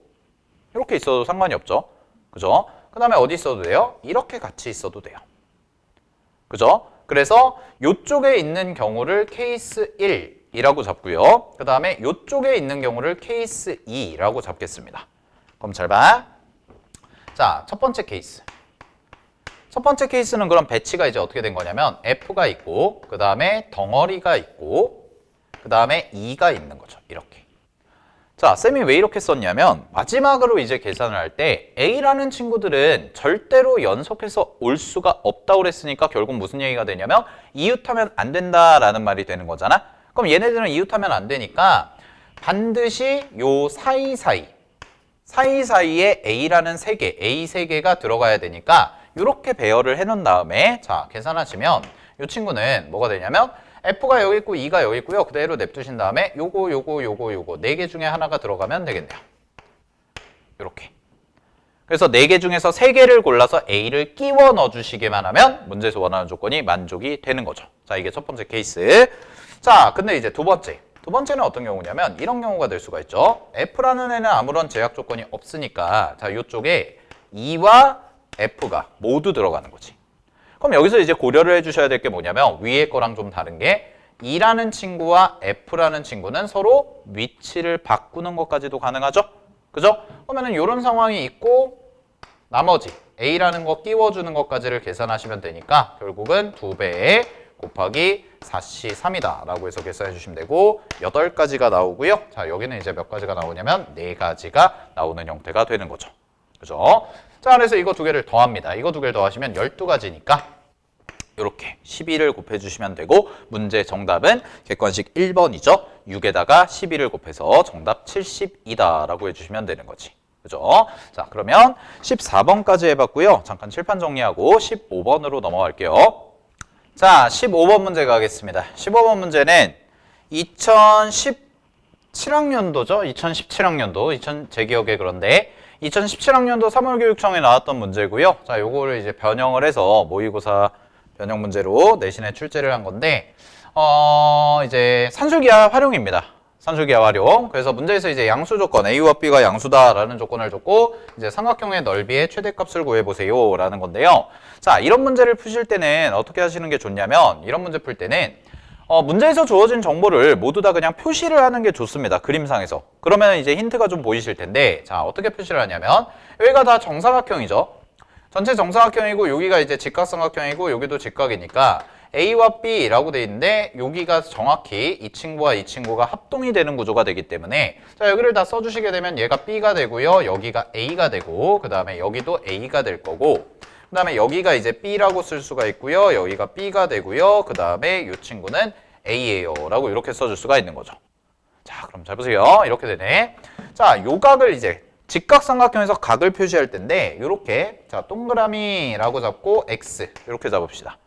이렇게 있어도 상관이 없죠. 그죠? 그 다음에 어디 있어도 돼요? 이렇게 같이 있어도 돼요. 그죠? 그래서 이쪽에 있는 경우를 케이스 1이라고 잡고요. 그 다음에 이쪽에 있는 경우를 케이스 2라고 잡겠습니다. 그럼 잘 봐. 자, 첫 번째 케이스. 첫 번째 케이스는 그럼 배치가 이제 어떻게 된 거냐면 F가 있고, 그 다음에 덩어리가 있고, 그 다음에 2가 있는 거죠. 이렇게. 자, 쌤이 왜 이렇게 썼냐면 마지막으로 이제 계산을 할 때 A라는 친구들은 절대로 연속해서 올 수가 없다고 그랬으니까 결국 무슨 얘기가 되냐면 이웃하면 안 된다라는 말이 되는 거잖아. 그럼 얘네들은 이웃하면 안 되니까 반드시 요 사이사이에 A라는 3개, A 3개가 들어가야 되니까 이렇게 배열을 해놓은 다음에, 자, 계산하시면 이 친구는 뭐가 되냐면 F가 여기 있고 2가 여기 있고요. 그대로 냅두신 다음에 요거 4개 중에 하나가 들어가면 되겠네요. 이렇게. 그래서 4개 중에서 3개를 골라서 A를 끼워 넣어주시기만 하면 문제에서 원하는 조건이 만족이 되는 거죠. 자, 이게 첫 번째 케이스. 자, 근데 이제 두 번째는 어떤 경우냐면 이런 경우가 될 수가 있죠. F라는 애는 아무런 제약 조건이 없으니까, 자, 이쪽에 2와 F가 모두 들어가는 거지. 그럼 여기서 이제 고려를 해주셔야 될 게 뭐냐면 위에 거랑 좀 다른 게 2라는 친구와 F라는 친구는 서로 위치를 바꾸는 것까지도 가능하죠? 그죠? 그러면은 이런 상황이 있고 나머지 A라는 거 끼워주는 것까지를 계산하시면 되니까 결국은 2배에 곱하기 4C3이다 라고 해서 계산해 주시면 되고 8가지가 나오고요. 자, 여기는 이제 몇 가지가 나오냐면 4가지가 나오는 형태가 되는 거죠. 그죠? 자, 그래서 이거 2개를 더합니다. 이거 2개를 더하시면 12가지니까 이렇게 12를 곱해주시면 되고 문제 정답은 객관식 1번이죠. 6에다가 12를 곱해서 정답 72다 라고 해주시면 되는 거지. 그죠? 자, 그러면 14번까지 해봤고요. 잠깐 칠판 정리하고 15번으로 넘어갈게요. 자, 15번 문제 가겠습니다. 15번 문제는 2017학년도죠. 2017학년도, 제 기억에 그런데 2017학년도 3월교육청에 나왔던 문제고요. 자, 요거를 이제 변형을 해서 모의고사 변형 문제로 내신에 출제를 한 건데, 이제 산술기하 활용입니다. 산술기하 활용. 그래서 문제에서 이제 양수 조건, A와 B가 양수다라는 조건을 줬고, 이제 삼각형의 넓이의 최대값을 구해보세요 라는 건데요. 자, 이런 문제를 푸실 때는 어떻게 하시는 게 좋냐면, 이런 문제 풀 때는 문제에서 주어진 정보를 모두 다 그냥 표시를 하는 게 좋습니다. 그림상에서. 그러면 이제 힌트가 좀 보이실 텐데, 자, 어떻게 표시를 하냐면, 여기가 다 정사각형이죠. 전체 정사각형이고, 여기가 이제 직각삼각형이고, 여기도 직각이니까, A와 B라고 돼 있는데 여기가 정확히 이 친구와 이 친구가 합동이 되는 구조가 되기 때문에 자 여기를 다 써주시게 되면 얘가 B가 되고요. 여기가 A가 되고 그 다음에 여기도 A가 될 거고 그 다음에 여기가 이제 B라고 쓸 수가 있고요. 여기가 B가 되고요. 그 다음에 이 친구는 A예요 라고 이렇게 써줄 수가 있는 거죠. 자 그럼 잘 보세요. 이렇게 되네. 자 요 각을 이제 직각삼각형에서 각을 표시할 텐데 이렇게 자 동그라미라고 잡고 X 이렇게 잡읍시다.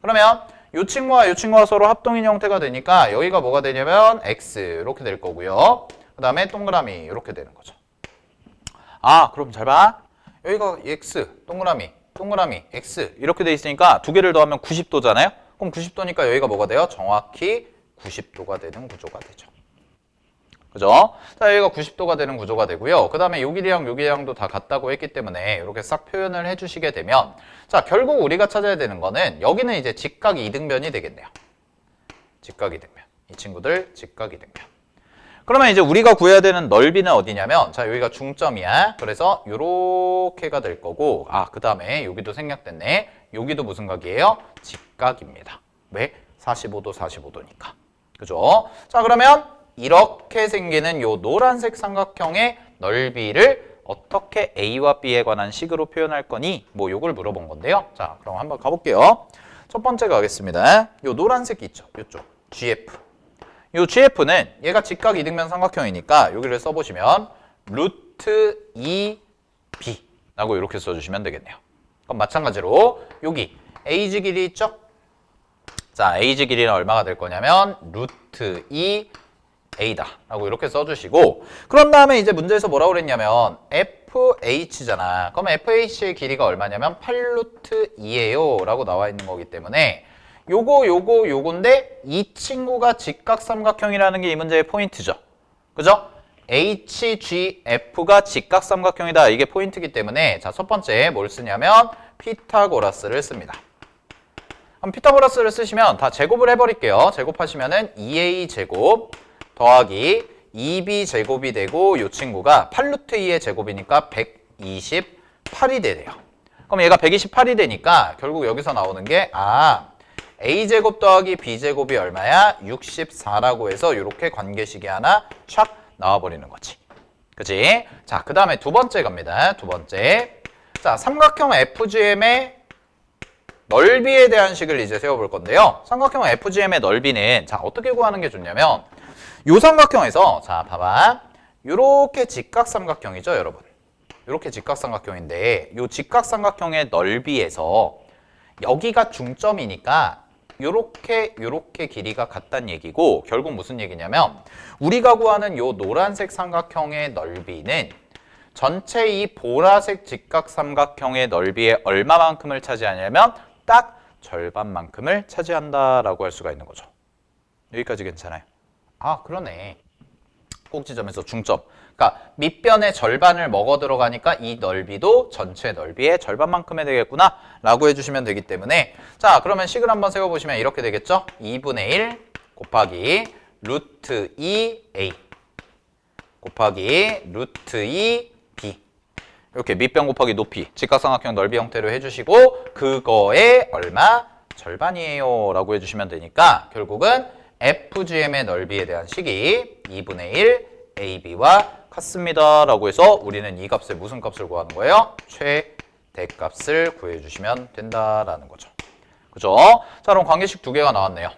그러면 이 친구와 서로 합동인 형태가 되니까 여기가 뭐가 되냐면 X 이렇게 될 거고요. 그 다음에 동그라미 이렇게 되는 거죠. 아 그럼 잘 봐. 여기가 X 동그라미 X 이렇게 돼 있으니까 두 개를 더하면 90도잖아요. 그럼 90도니까 여기가 뭐가 돼요? 정확히 90도가 되는 구조가 되죠. 그죠? 자, 여기가 90도가 되는 구조가 되고요. 그 다음에 요 길이랑 요 길이랑도 다 같다고 했기 때문에 이렇게 싹 표현을 해주시게 되면 자, 결국 우리가 찾아야 되는 거는 여기는 이제 직각 이등변이 되겠네요. 직각 이등변. 이 친구들 직각 이등변. 그러면 이제 우리가 구해야 되는 넓이는 어디냐면 자, 여기가 중점이야. 그래서 요렇게가 될 거고 그 다음에 여기도 생략됐네. 여기도 무슨 각이에요? 직각입니다. 왜? 45도, 45도니까. 그죠? 자, 그러면 이렇게 생기는 요 노란색 삼각형의 넓이를 어떻게 A와 B에 관한 식으로 표현할 거니? 뭐 요걸 물어본 건데요. 자, 그럼 한번 가볼게요. 첫 번째 가겠습니다. 요 노란색 있죠? 요쪽 GF. 요 GF는 얘가 직각 이등변 삼각형이니까 여기를 써보시면 루트 2B 라고 이렇게 써주시면 되겠네요. 그럼 마찬가지로 여기 AG 길이 있죠? 자, AG 길이는 얼마가 될 거냐면 루트 2 A다 라고 이렇게 써주시고 그런 다음에 이제 문제에서 뭐라고 그랬냐면 FH잖아. 그럼 FH의 길이가 얼마냐면 8루트 2예요 라고 나와 있는 거기 때문에 요건데 이 친구가 직각삼각형이라는 게 이 문제의 포인트죠. 그죠? HGF가 직각삼각형이다. 이게 포인트이기 때문에 자, 첫 번째 뭘 쓰냐면 피타고라스를 씁니다. 그럼 피타고라스를 쓰시면 다 제곱을 해버릴게요. 제곱하시면은 2A 제곱 더하기 2B 제곱이 되고 이 친구가 8루트 2의 제곱이니까 128이 되네요. 그럼 얘가 128이 되니까 결국 여기서 나오는 게 A제곱 더하기 B제곱이 얼마야? 64라고 해서 이렇게 관계식이 하나 촥 나와버리는 거지. 그치? 자, 그 다음에 두 번째 갑니다. 두 번째. 자, 삼각형 FGM의 넓이에 대한 식을 이제 세워볼 건데요. 삼각형 FGM의 넓이는 자, 어떻게 구하는 게 좋냐면 요 삼각형에서 자, 봐봐. 요렇게 직각삼각형이죠, 여러분. 요렇게 직각삼각형인데 요 직각삼각형의 넓이에서 여기가 중점이니까 요렇게 길이가 같다는 얘기고 결국 무슨 얘기냐면 우리가 구하는 요 노란색 삼각형의 넓이는 전체 이 보라색 직각삼각형의 넓이의 얼마만큼을 차지하냐면 딱 절반만큼을 차지한다라고 할 수가 있는 거죠. 여기까지 괜찮아요? 그러네. 꼭지점에서 중점. 그러니까 밑변의 절반을 먹어 들어가니까 이 넓이도 전체 넓이의 절반만큼이 되겠구나 라고 해주시면 되기 때문에 자, 그러면 식을 한번 세워보시면 이렇게 되겠죠? 2분의 1 곱하기 루트 2A 곱하기 루트 2B 이렇게 밑변 곱하기 높이 직각삼각형 넓이 형태로 해주시고 그거의 얼마? 절반이에요 라고 해주시면 되니까 결국은 FGM의 넓이에 대한 식이 2분의 1 AB와 같습니다 라고 해서 우리는 이 값을 무슨 값을 구하는 거예요? 최대값을 구해주시면 된다라는 거죠. 그죠? 자, 그럼 관계식 두 개가 나왔네요.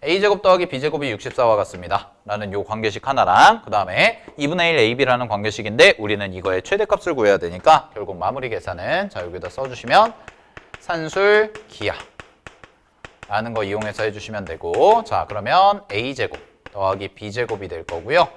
A제곱 더하기 B제곱이 64와 같습니다 라는 요 관계식 하나랑 그 다음에 2분의 1 AB라는 관계식인데 우리는 이거의 최대값을 구해야 되니까 결국 마무리 계산은 자, 여기다 써주시면 산술 기하 라는 거 이용해서 해주시면 되고 자, 그러면 A제곱 더하기 B제곱이 될 거고요.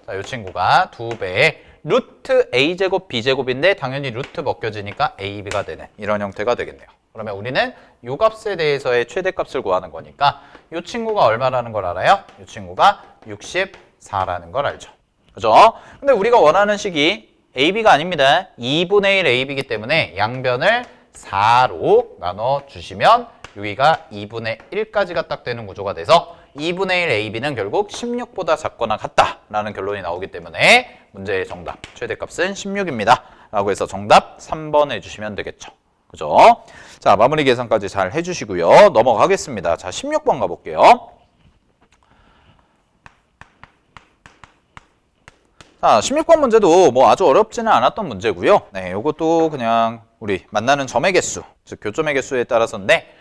자, 이 친구가 2배의 루트 A제곱 B제곱인데 당연히 루트 벗겨지니까 AB가 되는 이런 형태가 되겠네요. 그러면 우리는 이 값에 대해서의 최대값을 구하는 거니까 이 친구가 얼마라는 걸 알아요? 이 친구가 64라는 걸 알죠. 그죠? 근데 우리가 원하는 식이 AB가 아닙니다. 2분의 1 AB이기 때문에 양변을 4로 나눠주시면 여기가 2분의 1까지가 딱 되는 구조가 돼서 2분의 1 AB는 결국 16보다 작거나 같다라는 결론이 나오기 때문에 문제의 정답 최대값은 16입니다. 라고 해서 정답 3번 해주시면 되겠죠. 그죠? 자, 마무리 계산까지 잘 해주시고요. 넘어가겠습니다. 자, 16번 가볼게요. 자, 16번 문제도 뭐 아주 어렵지는 않았던 문제고요. 네, 요것도 그냥 우리 만나는 점의 개수, 즉 교점의 개수에 따라서인데,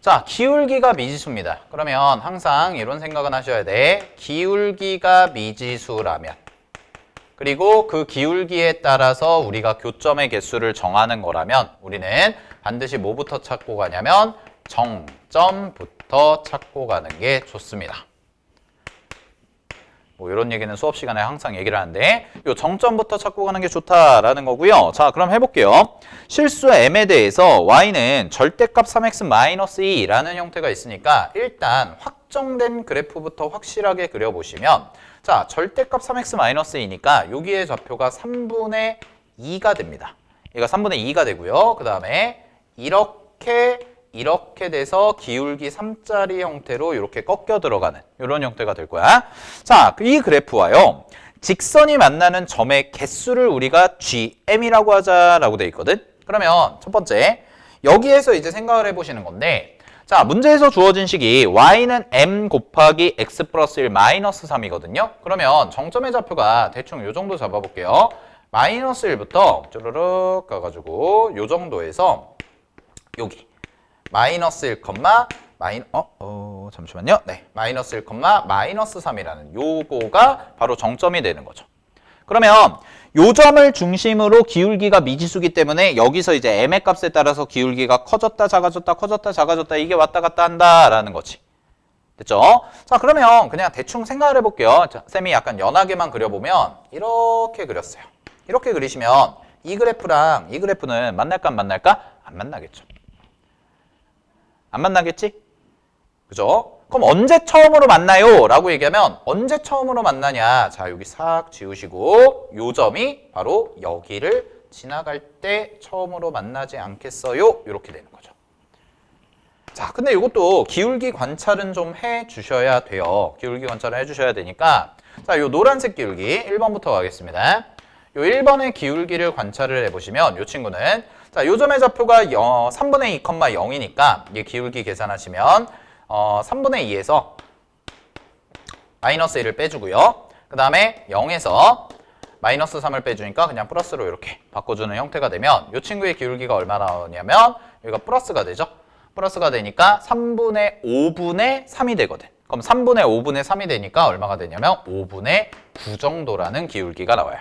자, 기울기가 미지수입니다. 그러면 항상 이런 생각은 하셔야 돼. 기울기가 미지수라면, 그리고 그 기울기에 따라서 우리가 교점의 개수를 정하는 거라면 우리는 반드시 뭐부터 찾고 가냐면 정점부터 찾고 가는 게 좋습니다. 뭐 이런 얘기는 수업 시간에 항상 얘기를 하는데 요 정점부터 찾고 가는 게 좋다라는 거고요. 자, 그럼 해볼게요. 실수 m에 대해서 y는 절대값 3x-2라는 형태가 있으니까 일단 확정된 그래프부터 확실하게 그려보시면, 자, 절대값 3x-2니까 여기에 좌표가 3분의 2가 됩니다. 얘가 3분의 2가 되고요. 그 다음에 이렇게 돼서 기울기 3짜리 형태로 이렇게 꺾여 들어가는 이런 형태가 될 거야. 자, 이 그래프와요, 직선이 만나는 점의 개수를 우리가 GM이라고 하자라고 돼 있거든. 그러면 첫 번째, 여기에서 이제 생각을 해보시는 건데, 자, 문제에서 주어진 식이 y는 m 곱하기 x 플러스 1 마이너스 3이거든요. 그러면 정점의 좌표가 대충 요 정도 잡아볼게요. 마이너스 1부터 쭈르륵 가가지고 요 정도에서 여기 마이너스 1, 잠시만요. 네, 마이너스 1, 마이너스 3이라는 요거가 바로 정점이 되는 거죠. 그러면 요 점을 중심으로 기울기가 미지수기 때문에 여기서 이제 m의 값에 따라서 기울기가 커졌다 작아졌다 커졌다 작아졌다 이게 왔다 갔다 한다라는 거지. 됐죠? 자, 그러면 그냥 대충 생각을 해볼게요. 자, 쌤이 약간 연하게만 그려보면 이렇게 그렸어요. 이렇게 그리시면 이 그래프랑 이 그래프는 만날까 안 만날까? 안 만나겠죠. 안 만나겠지? 그죠? 그럼 언제 처음으로 만나요? 라고 얘기하면 언제 처음으로 만나냐? 자, 여기 싹 지우시고 요 점이 바로 여기를 지나갈 때 처음으로 만나지 않겠어요? 이렇게 되는 거죠. 자, 근데 이것도 기울기 관찰은 좀 해주셔야 돼요. 기울기 관찰을 해주셔야 되니까, 자, 요 노란색 기울기 1번부터 가겠습니다. 요 1번의 기울기를 관찰을 해보시면 요 친구는, 자, 요 점의 좌표가 3분의 2, 0이니까 이 기울기 계산하시면 3분의 2에서 마이너스 1을 빼주고요. 그 다음에 0에서 마이너스 3을 빼주니까 그냥 플러스로 이렇게 바꿔주는 형태가 되면 이 친구의 기울기가 얼마 나오냐면 여기가 플러스가 되죠. 플러스가 되니까 3분의 5분의 3이 되거든. 그럼 3분의 5분의 3이 되니까 얼마가 되냐면 5분의 9 정도라는 기울기가 나와요.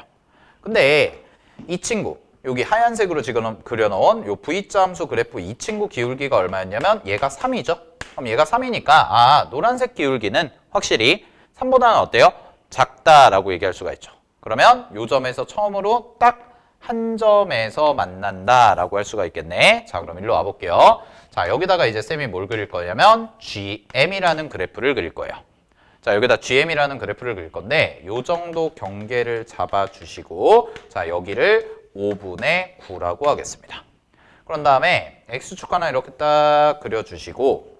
근데 이 친구, 여기 하얀색으로 지금 그려놓은 요 V자 함수 그래프 이 친구 기울기가 얼마였냐면 얘가 3이죠. 그럼 얘가 3이니까 노란색 기울기는 확실히 3보다는 어때요? 작다라고 얘기할 수가 있죠. 그러면 요 점에서 처음으로 딱 한 점에서 만난다라고 할 수가 있겠네. 자, 그럼 일로 와볼게요. 자, 여기다가 이제 쌤이 뭘 그릴 거냐면 GM이라는 그래프를 그릴 거예요. 자, 여기다 GM이라는 그래프를 그릴 건데 요 정도 경계를 잡아주시고, 자, 여기를 5분의 9라고 하겠습니다. 그런 다음에 X축 하나 이렇게 딱 그려주시고,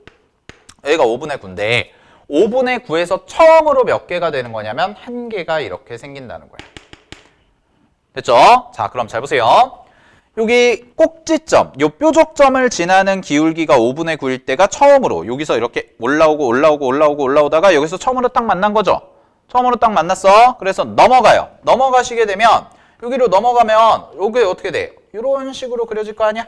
여기가 5분의 9인데 5분의 9에서 처음으로 몇 개가 되는 거냐면 한 개가 이렇게 생긴다는 거예요. 됐죠? 자, 그럼 잘 보세요. 여기 꼭지점, 요 뾰족점을 지나는 기울기가 5분의 9일 때가 처음으로 여기서 이렇게 올라오다가 여기서 처음으로 딱 만난 거죠. 처음으로 딱 만났어. 그래서 넘어가요. 넘어가시게 되면 여기로 넘어가면 여기 어떻게 돼? 이런 식으로 그려질 거 아니야?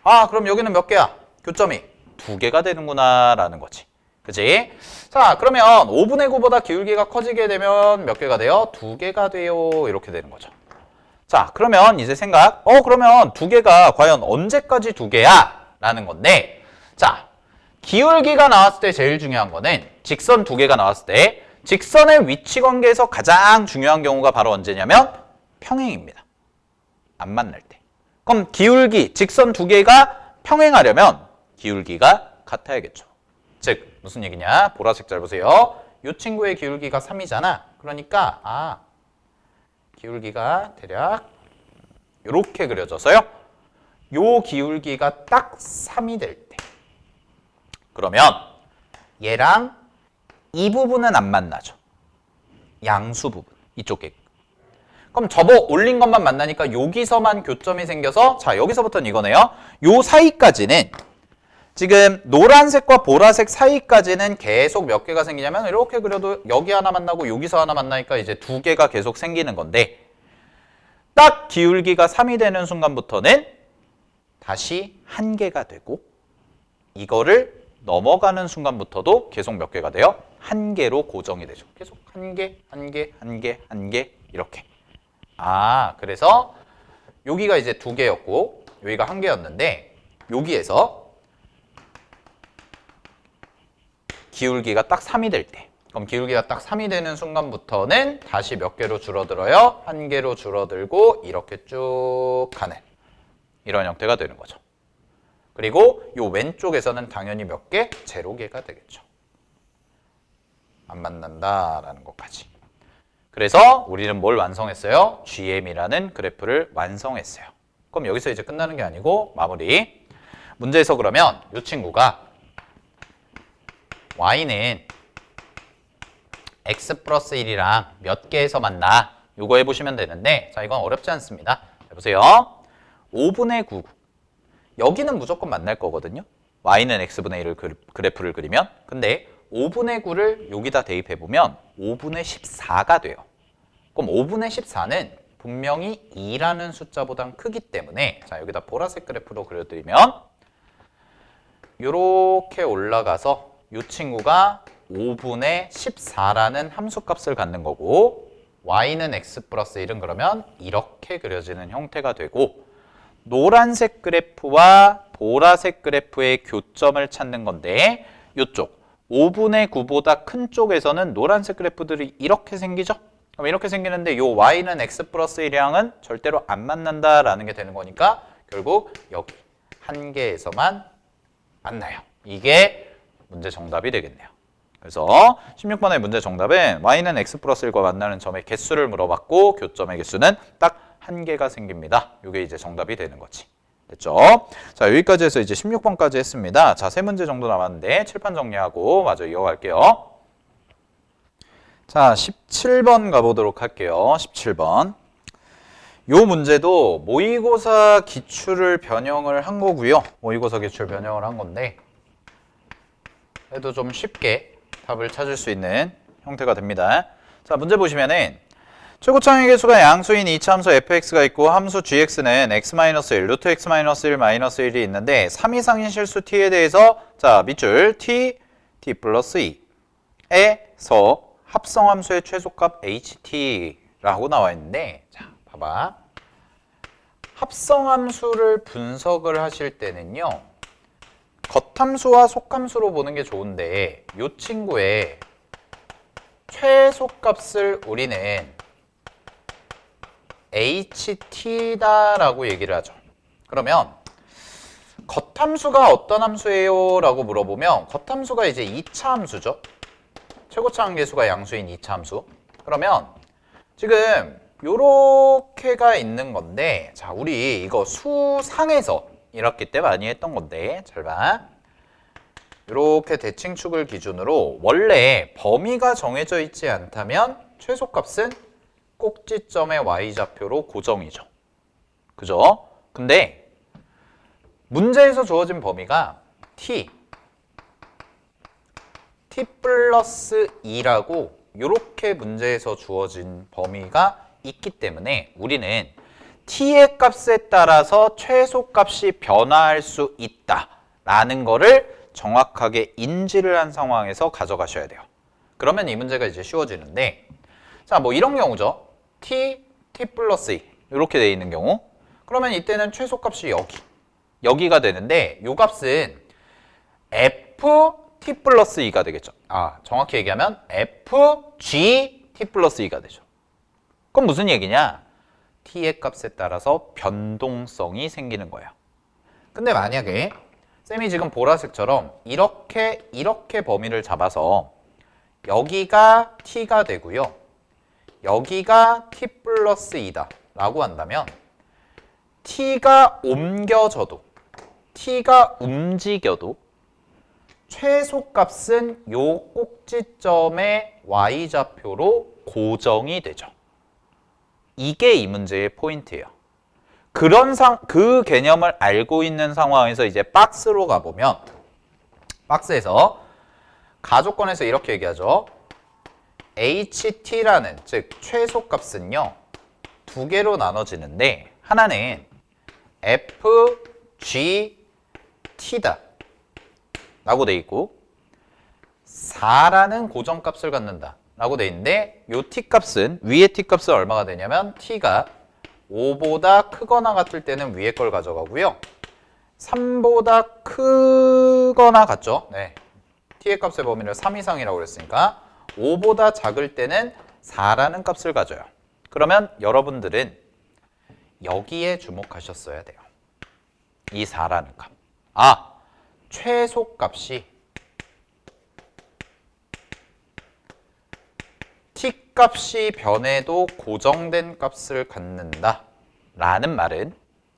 아, 그럼 여기는 몇 개야? 교점이 2개가 되는구나 라는 거지. 그치? 자, 그러면 5분의 9보다 기울기가 커지게 되면 몇 개가 돼요? 2개가 돼요. 이렇게 되는 거죠. 자, 그러면 이제 생각, 그러면 2개가 과연 언제까지 2개야? 라는 건데, 자, 기울기가 나왔을 때 제일 중요한 거는 직선 2개가 나왔을 때 직선의 위치 관계에서 가장 중요한 경우가 바로 언제냐면 평행입니다. 안 만날 때. 그럼 기울기, 직선 2개가 평행하려면 기울기가 같아야겠죠. 즉, 무슨 얘기냐? 보라색 잘 보세요. 이 친구의 기울기가 3이잖아. 그러니까 기울기가 대략 이렇게 그려져서요. 요 기울기가 딱 3이 될 때. 그러면 얘랑 이 부분은 안 만나죠. 양수 부분. 이쪽 게. 그럼 접어 올린 것만 만나니까 여기서만 교점이 생겨서 자 여기서부터는 이거네요. 요 사이까지는 지금 노란색과 보라색 사이까지는 계속 몇 개가 생기냐면 이렇게 그려도 여기 하나 만나고 여기서 하나 만나니까 이제 두 개가 계속 생기는 건데 딱 기울기가 3이 되는 순간부터는 다시 한 개가 되고 이거를 넘어가는 순간부터도 계속 몇 개가 돼요? 한 개로 고정이 되죠. 계속 한 개, 한 개, 한 개, 한 개 이렇게. 아, 그래서 여기가 이제 두 개였고 여기가 한 개였는데 여기에서 기울기가 딱 3이 될 때 그럼 기울기가 딱 3이 되는 순간부터는 다시 몇 개로 줄어들어요? 한 개로 줄어들고 이렇게 쭉 가는 이런 형태가 되는 거죠. 그리고 요 왼쪽에서는 당연히 몇 개? 제로 개가 되겠죠. 안 만난다라는 것까지. 그래서 우리는 뭘 완성했어요? GM이라는 그래프를 완성했어요. 그럼 여기서 이제 끝나는 게 아니고 마무리. 문제에서 그러면 이 친구가 y는 x 플러스 1이랑 몇 개에서 만나? 이거 해보시면 되는데 자 이건 어렵지 않습니다. 보세요. 5분의 9. 여기는 무조건 만날 거거든요. y는 x분의 1을 그래프를 그리면 근데 5분의 9를 여기다 대입해보면 5분의 14가 돼요. 그럼 5분의 14는 분명히 2라는 숫자보단 크기 때문에 자 여기다 보라색 그래프로 그려드리면 이렇게 올라가서 이 친구가 5분의 14라는 함수값을 갖는 거고 y는 x 플러스 1은 그러면 이렇게 그려지는 형태가 되고 노란색 그래프와 보라색 그래프의 교점을 찾는 건데 이쪽 5분의 9보다 큰 쪽에서는 노란색 그래프들이 이렇게 생기죠? 그럼 이렇게 생기는데 요 y는 x 플러스 1이랑은 절대로 안 만난다라는 게 되는 거니까 결국 여기 한 개에서만 만나요. 이게 문제 정답이 되겠네요. 그래서 16번의 문제 정답은 y는 x 플러스 1과 만나는 점의 개수를 물어봤고 교점의 개수는 딱 한 개가 생깁니다. 이게 이제 정답이 되는 거지. 됐죠? 자, 여기까지 해서 이제 16번까지 했습니다. 자, 세 문제 정도 남았는데 칠판 정리하고 마저 이어갈게요. 자, 17번 가보도록 할게요. 17번. 요 문제도 모의고사 기출을 변형을 한 거고요. 모의고사 기출 변형을 한 건데 그래도 좀 쉽게 답을 찾을 수 있는 형태가 됩니다. 자, 문제 보시면은 최고차의 개수가 양수인 이차함수 fx가 있고 함수 gx는 x-1, 루트 x-1, 마이너스 1이 있는데 3 이상인 실수 t에 대해서 자 밑줄 t, t 플러스 2에서 합성함수의 최소값 ht라고 나와 있는데 자 봐봐. 합성함수를 분석을 하실 때는요. 겉함수와 속함수로 보는 게 좋은데 이 친구의 최소값을 우리는 ht다라고 얘기를 하죠. 그러면 겉함수가 어떤 함수예요? 라고 물어보면 겉함수가 이제 2차 함수죠. 최고차 한계수가 양수인 2차 함수. 그러면 지금 요렇게가 있는 건데 자 우리 이거 수상에서 1학기 때 많이 했던 건데 잘 봐. 이렇게 대칭축을 기준으로 원래 범위가 정해져 있지 않다면 최소값은 꼭지점의 y좌표로 고정이죠. 그죠? 근데 문제에서 주어진 범위가 t 플러스 2라고 이렇게 문제에서 주어진 범위가 있기 때문에 우리는 t의 값에 따라서 최소값이 변화할 수 있다라는 거를 정확하게 인지를 한 상황에서 가져가셔야 돼요. 그러면 이 문제가 이제 쉬워지는데 자, 뭐 이런 경우죠. t 플러스 2 이렇게 돼 있는 경우 그러면 이때는 최소값이 여기가 되는데 이 값은 t 플러스 2가 되겠죠. 아, 정확히 얘기하면 t 플러스 2가 되죠. 그럼 무슨 얘기냐? t의 값에 따라서 변동성이 생기는 거예요. 근데 만약에 쌤이 지금 보라색처럼 이렇게 범위를 잡아서 여기가 t가 되고요. 여기가 t 플러스 2다 라고 한다면 t가 옮겨져도 t가 움직여도 최소값은 요 꼭지점의 y좌표로 고정이 되죠. 이게 이 문제의 포인트예요. 그 개념을 알고 있는 상황에서 이제 박스로 가보면 박스에서 가조건에서 이렇게 얘기하죠. HT라는 즉 최소값은요. 두 개로 나눠지는데 하나는 FGT다 라고 돼 있고 4라는 고정값을 갖는다 라고 돼 있는데 요 T값은 위에 T값은 얼마가 되냐면 T가 5보다 크거나 같을 때는 위에 걸 가져가고요. 3보다 크거나 같죠? 네. T의 값의 범위를 3 이상이라고 그랬으니까 5보다 작을 때는 4라는 값을 가져요. 그러면 여러분들은 여기에 주목하셨어야 돼요. 이 4라는 값. 아, 최소값이 T값이 변해도 고정된 값을 갖는다 라는 말은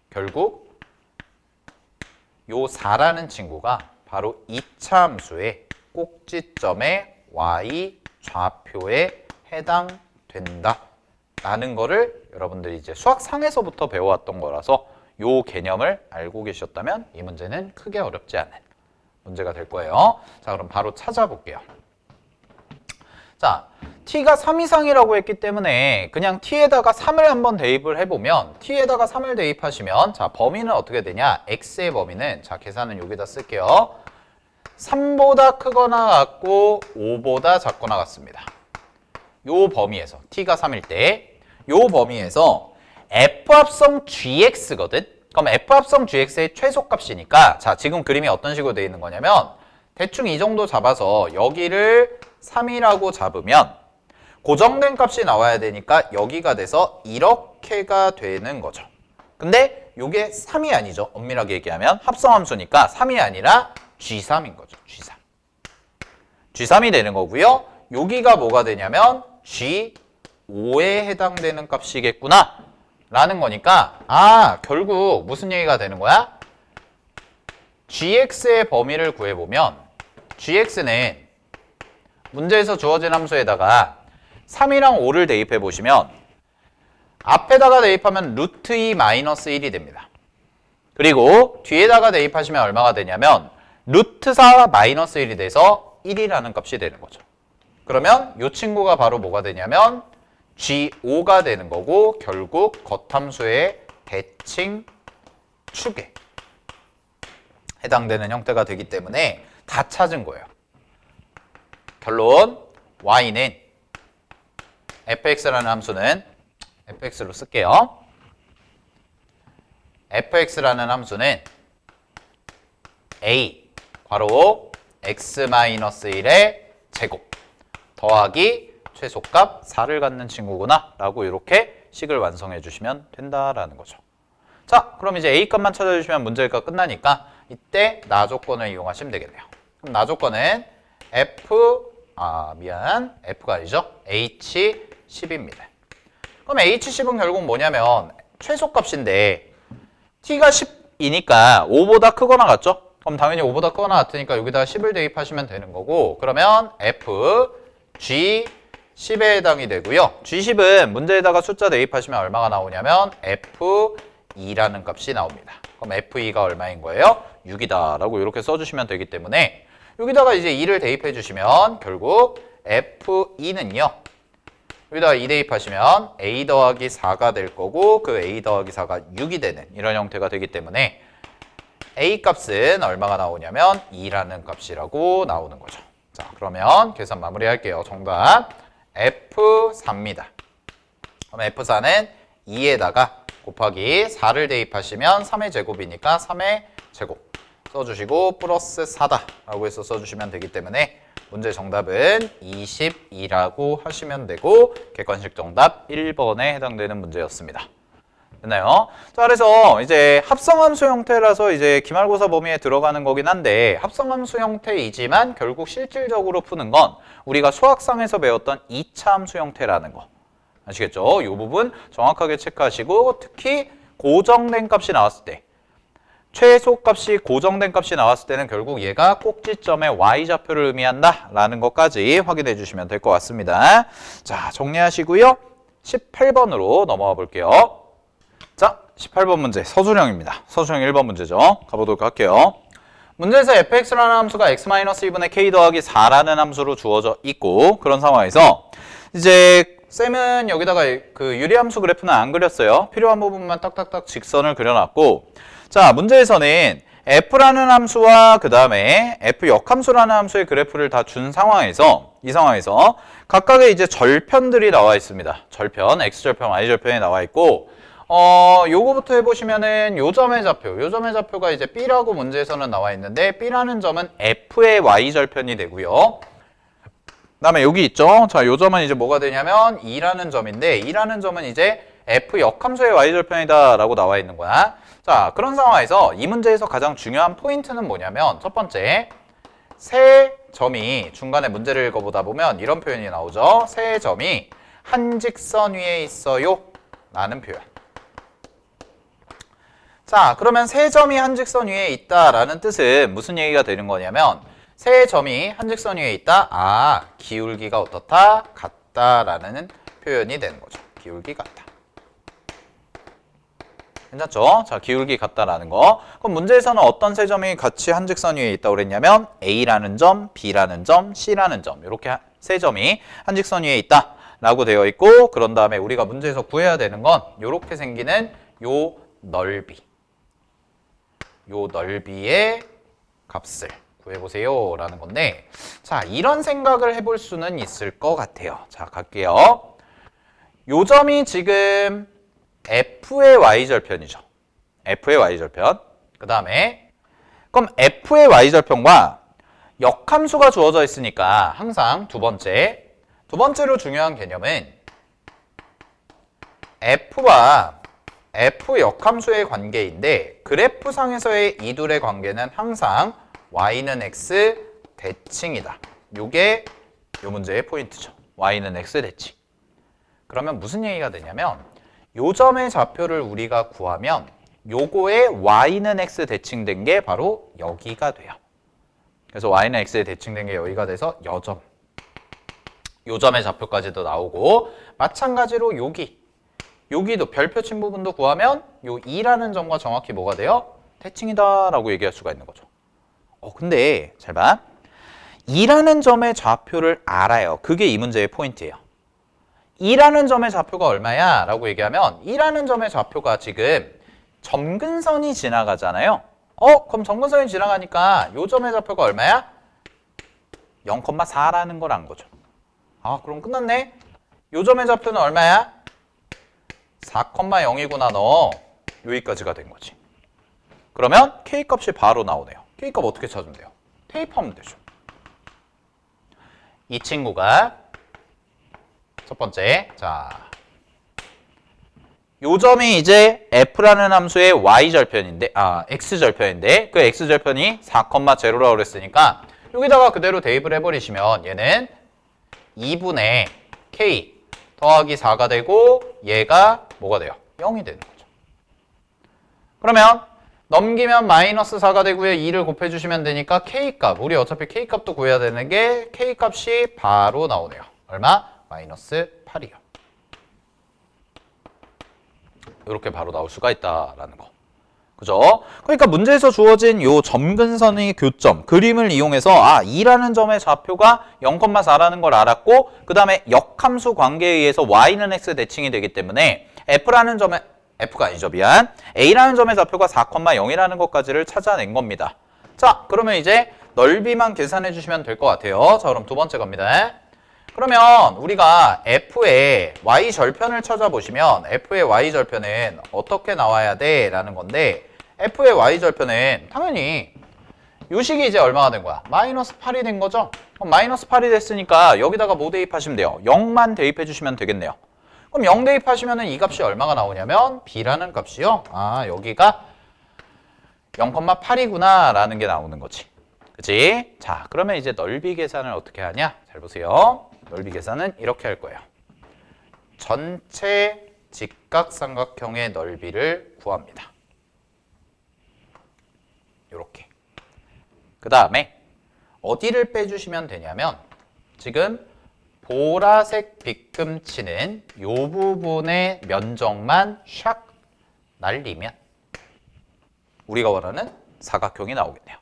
결국 요 4라는 친구가 바로 2차 함수의 꼭지점의 y 좌표에 해당된다 라는 거를 여러분들이 이제 수학상에서부터 배워왔던 거라서 요 개념을 알고 계셨다면 이 문제는 크게 어렵지 않은 문제가 될 거예요. 자, 그럼 바로 찾아볼게요. 자, t가 3 이상이라고 했기 때문에 그냥 t에다가 3을 한번 대입을 해보면 t에다가 3을 대입하시면 자, 범위는 어떻게 되냐? x의 범위는 자, 계산은 여기다 쓸게요. 3보다 크거나 같고 5보다 작거나 같습니다. 요 범위에서 t가 3일 때 요 범위에서 f합성 gx거든? 그럼 f합성 gx의 최소값이니까 자, 지금 그림이 어떤 식으로 되어 있는 거냐면 대충 이 정도 잡아서 여기를 3이라고 잡으면 고정된 값이 나와야 되니까 여기가 돼서 이렇게가 되는 거죠. 근데 이게 3이 아니죠. 엄밀하게 얘기하면 합성함수니까 3이 아니라 G3인 거죠. G3. G3이 되는 거고요. 여기가 뭐가 되냐면 G5에 해당되는 값이겠구나 라는 거니까 아, 결국 무슨 얘기가 되는 거야? GX의 범위를 구해보면 GX는 문제에서 주어진 함수에다가 3이랑 5를 대입해 보시면 앞에다가 대입하면 루트 2 마이너스 1이 됩니다. 그리고 뒤에다가 대입하시면 얼마가 되냐면 루트 4 마이너스 1이 돼서 1이라는 값이 되는 거죠. 그러면 이 친구가 바로 뭐가 되냐면 G5가 되는 거고 결국 겉함수의 대칭 축에 해당되는 형태가 되기 때문에 다 찾은 거예요. 결론 y는 fx라는 함수는 fx로 쓸게요. fx라는 함수는 a 괄호 x-1의 제곱 더하기 최소값 4를 갖는 친구구나 라고 이렇게 식을 완성해 주시면 된다라는 거죠. 자, 그럼 이제 a 값만 찾아주시면 문제가 끝나니까 이때 나 조건을 이용하시면 되겠네요. 그럼 나 조건은 F가 아니죠? H10입니다. 그럼 H10은 결국 뭐냐면 최소값인데 T가 10이니까 5보다 크거나 같죠? 그럼 당연히 5보다 크거나 같으니까 여기다가 10을 대입하시면 되는 거고 그러면 F, G10에 해당이 되고요. G10은 문제에다가 숫자 대입하시면 얼마가 나오냐면 F2라는 값이 나옵니다. 그럼 F2가 얼마인 거예요? 6이다 라고 이렇게 써주시면 되기 때문에 여기다가 이제 2를 대입해 주시면 결국 F2는요. 여기다가 2 대입하시면 A 더하기 4가 될 거고 그 A 더하기 4가 6이 되는 이런 형태가 되기 때문에 A 값은 얼마가 나오냐면 2라는 값이라고 나오는 거죠. 자, 그러면 계산 마무리할게요. 정답 F4입니다. 그럼 F4는 2에다가 곱하기 4를 대입하시면 3의 제곱이니까 3의 제곱 써주시고 플러스 4다 라고 해서 써주시면 되기 때문에 문제 정답은 22라고 하시면 되고 객관식 정답 1번에 해당되는 문제였습니다. 됐나요? 자, 그래서 이제 합성함수 형태라서 이제 기말고사 범위에 들어가는 거긴 한데 합성함수 형태이지만 결국 실질적으로 푸는 건 우리가 수학상에서 배웠던 2차 함수 형태라는 거 아시겠죠? 이 부분 정확하게 체크하시고 특히 고정된 값이 나왔을 때 최소값이 고정된 값이 나왔을 때는 결국 얘가 꼭지점의 y좌표를 의미한다 라는 것까지 확인해 주시면 될 것 같습니다. 자, 정리하시고요. 18번으로 넘어가 볼게요. 자, 18번 문제 서술형입니다. 서술형 1번 문제죠. 가보도록 할게요. 문제에서 fx라는 함수가 x-2분의 k 더하기 4라는 함수로 주어져 있고 그런 상황에서 이제 쌤은 여기다가 그 유리함수 그래프는 안 그렸어요. 필요한 부분만 딱딱딱 직선을 그려놨고 자, 문제에서는 f라는 함수와 그 다음에 f 역함수라는 함수의 그래프를 다 준 상황에서 이 상황에서 각각의 이제 절편들이 나와 있습니다. 절편, x절편, y절편이 나와 있고 요거부터 해보시면은 요 점의 좌표가 이제 B라고 문제에서는 나와 있는데 B라는 점은 F의 Y절편이 되고요. 그 다음에 여기 있죠. 자, 요 점은 이제 뭐가 되냐면 2라는 점인데 2라는 점은 이제 F 역함수의 Y절편이다 라고 나와 있는 거야. 자, 그런 상황에서 이 문제에서 가장 중요한 포인트는 뭐냐면 첫 번째, 세 점이 중간에 문제를 읽어보다 보면 이런 표현이 나오죠. 세 점이 한 직선 위에 있어요 라는 표현. 자, 그러면 세 점이 한 직선 위에 있다라는 뜻은 무슨 얘기가 되는 거냐면 세 점이 한 직선 위에 있다. 아, 기울기가 어떻다? 같다라는 표현이 되는 거죠. 기울기 같다. 괜찮죠? 자, 기울기 같다라는 거. 그럼 문제에서는 어떤 세 점이 같이 한 직선 위에 있다고 그랬냐면 A라는 점, B라는 점, C라는 점 이렇게 세 점이 한 직선 위에 있다라고 되어 있고 그런 다음에 우리가 문제에서 구해야 되는 건 이렇게 생기는 요 넓이. 요 넓이의 값을 구해보세요 라는 건데 자, 이런 생각을 해볼 수는 있을 것 같아요. 자, 갈게요. 요 점이 지금 F의 Y절편이죠. F의 Y절편. 그 다음에 그럼 F의 Y절편과 역함수가 주어져 있으니까 항상 두 번째로 중요한 개념은 F와 F 역함수의 관계인데 그래프상에서의 이 둘의 관계는 항상 y는 x 대칭이다. 요게 요 문제의 포인트죠. y는 x 대칭. 그러면 무슨 얘기가 되냐면 요 점의 좌표를 우리가 구하면 요거의 y는 x 대칭된 게 바로 여기가 돼요. 그래서 y는 x에 대칭된 게 여기가 돼서 여점. 요 점의 좌표까지도 나오고 마찬가지로 여기도 별표 친 부분도 구하면 요 2라는 점과 정확히 뭐가 돼요? 대칭이다 라고 얘기할 수가 있는 거죠. 근데 잘 봐. 2라는 점의 좌표를 알아요. 그게 이 문제의 포인트예요. 2라는 점의 좌표가 얼마야? 라고 얘기하면 2라는 점의 좌표가 지금 점근선이 지나가잖아요. 그럼 점근선이 지나가니까 요 점의 좌표가 얼마야? 0,4라는 걸 안 거죠. 아, 그럼 끝났네. 요 점의 좌표는 얼마야? 4,0이구나 너. 여기까지가 된 거지. 그러면 K값이 바로 나오네요. K값 어떻게 찾으면 돼요? 대입하면 되죠. 이 친구가 첫 번째, 자, 요 점이 이제 F라는 함수의 Y절편인데, X절편인데 그 X절편이 4,0라고 그랬으니까 여기다가 그대로 대입을 해버리시면 얘는 2분의 K 더하기 4가 되고 얘가 뭐가 돼요? 0이 되는 거죠. 그러면 넘기면 마이너스 4가 되고요. 2를 곱해주시면 되니까 K값, 우리 어차피 K값도 구해야 되는 게 K값이 바로 나오네요. 얼마? 마이너스 8이요. 이렇게 바로 나올 수가 있다라는 거. 그죠? 그러니까 문제에서 주어진 요 점근선의 교점, 그림을 이용해서 2라는 점의 좌표가 0,4라는 걸 알았고 그 다음에 역함수 관계에 의해서 y는 x 대칭이 되기 때문에 f라는 점의 F가 아니죠, 미안. A라는 점의 좌표가 4,0이라는 것까지를 찾아낸 겁니다. 자, 그러면 이제 넓이만 계산해 주시면 될 것 같아요. 자, 그럼 두 번째 갑니다. 그러면 우리가 F의 Y절편을 찾아보시면 F의 Y절편은 어떻게 나와야 돼? 라는 건데 F의 Y절편은 당연히 요식이 이제 얼마가 된 거야? 마이너스 8이 된 거죠? 그럼 마이너스 8이 됐으니까 여기다가 뭐 대입하시면 돼요? 0만 대입해 주시면 되겠네요. 그럼 0 대입하시면 이 값이 얼마가 나오냐면 B라는 값이요. 여기가 0,8이구나 라는 게 나오는 거지. 그치? 자, 그러면 이제 넓이 계산을 어떻게 하냐? 잘 보세요. 넓이 계산은 이렇게 할 거예요. 전체 직각삼각형의 넓이를 구합니다. 이렇게. 그 다음에 어디를 빼주시면 되냐면 지금 보라색 빗금치는 이 부분의 면적만 샥 날리면 우리가 원하는 사각형이 나오겠네요.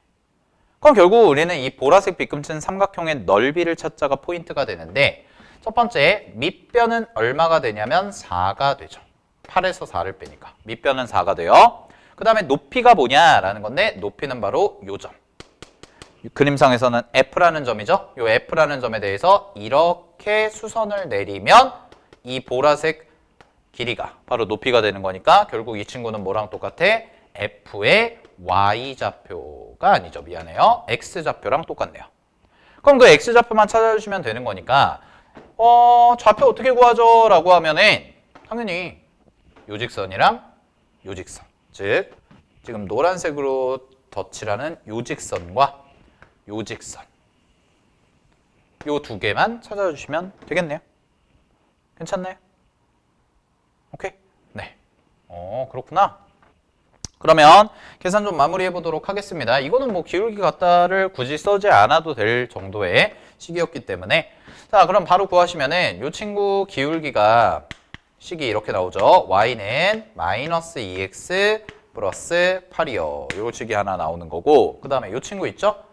그럼 결국 우리는 이 보라색 빗금치는 삼각형의 넓이를 찾자가 포인트가 되는데 첫 번째 밑변은 얼마가 되냐면 4가 되죠. 8에서 4를 빼니까 밑변은 4가 돼요. 그 다음에 높이가 뭐냐라는 건데 높이는 바로 요 점. 그림상에서는 F라는 점이죠. 요 F라는 점에 대해서 이렇게 수선을 내리면 이 보라색 길이가 바로 높이가 되는 거니까 결국 이 친구는 뭐랑 똑같아? F의 Y좌표가 아니죠. 미안해요. X좌표랑 똑같네요. 그럼 그 X좌표만 찾아주시면 되는 거니까 좌표 어떻게 구하죠? 라고 하면은 당연히 요 직선이랑 요 직선, 즉 지금 노란색으로 덧칠하는 요 직선과 요 직선 요 두 개만 찾아주시면 되겠네요. 괜찮나요? 오케이? 네. 그렇구나. 그러면 계산 좀 마무리해 보도록 하겠습니다. 이거는 뭐 기울기 같다를 굳이 써지 않아도 될 정도의 식이었기 때문에 자, 그럼 바로 구하시면은 이 친구 기울기가 식이 이렇게 나오죠. y는 마이너스 2x 플러스 8이요. 요 식이 하나 나오는 거고 그 다음에 이 친구 있죠?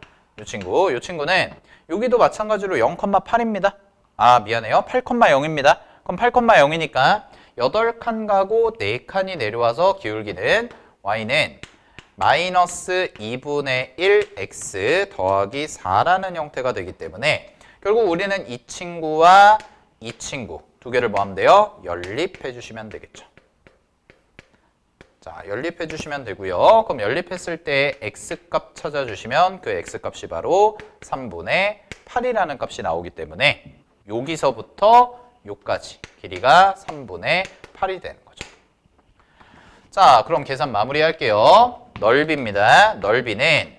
이 친구는 여기도 마찬가지로 0,8입니다. 아, 미안해요. 8,0입니다. 그럼 8,0이니까 8칸 가고 4칸이 내려와서 기울기는 y는 마이너스 2분의 1x 더하기 4라는 형태가 되기 때문에 결국 우리는 이 친구와 이 친구 두 개를 뭐 하면 돼요? 연립해 주시면 되겠죠. 자, 연립해 주시면 되고요. 그럼 연립했을 때 x값 찾아주시면 그 x값이 바로 3분의 8이라는 값이 나오기 때문에 여기서부터 여기까지 길이가 3분의 8이 되는 거죠. 자, 그럼 계산 마무리 할게요. 넓이입니다. 넓이는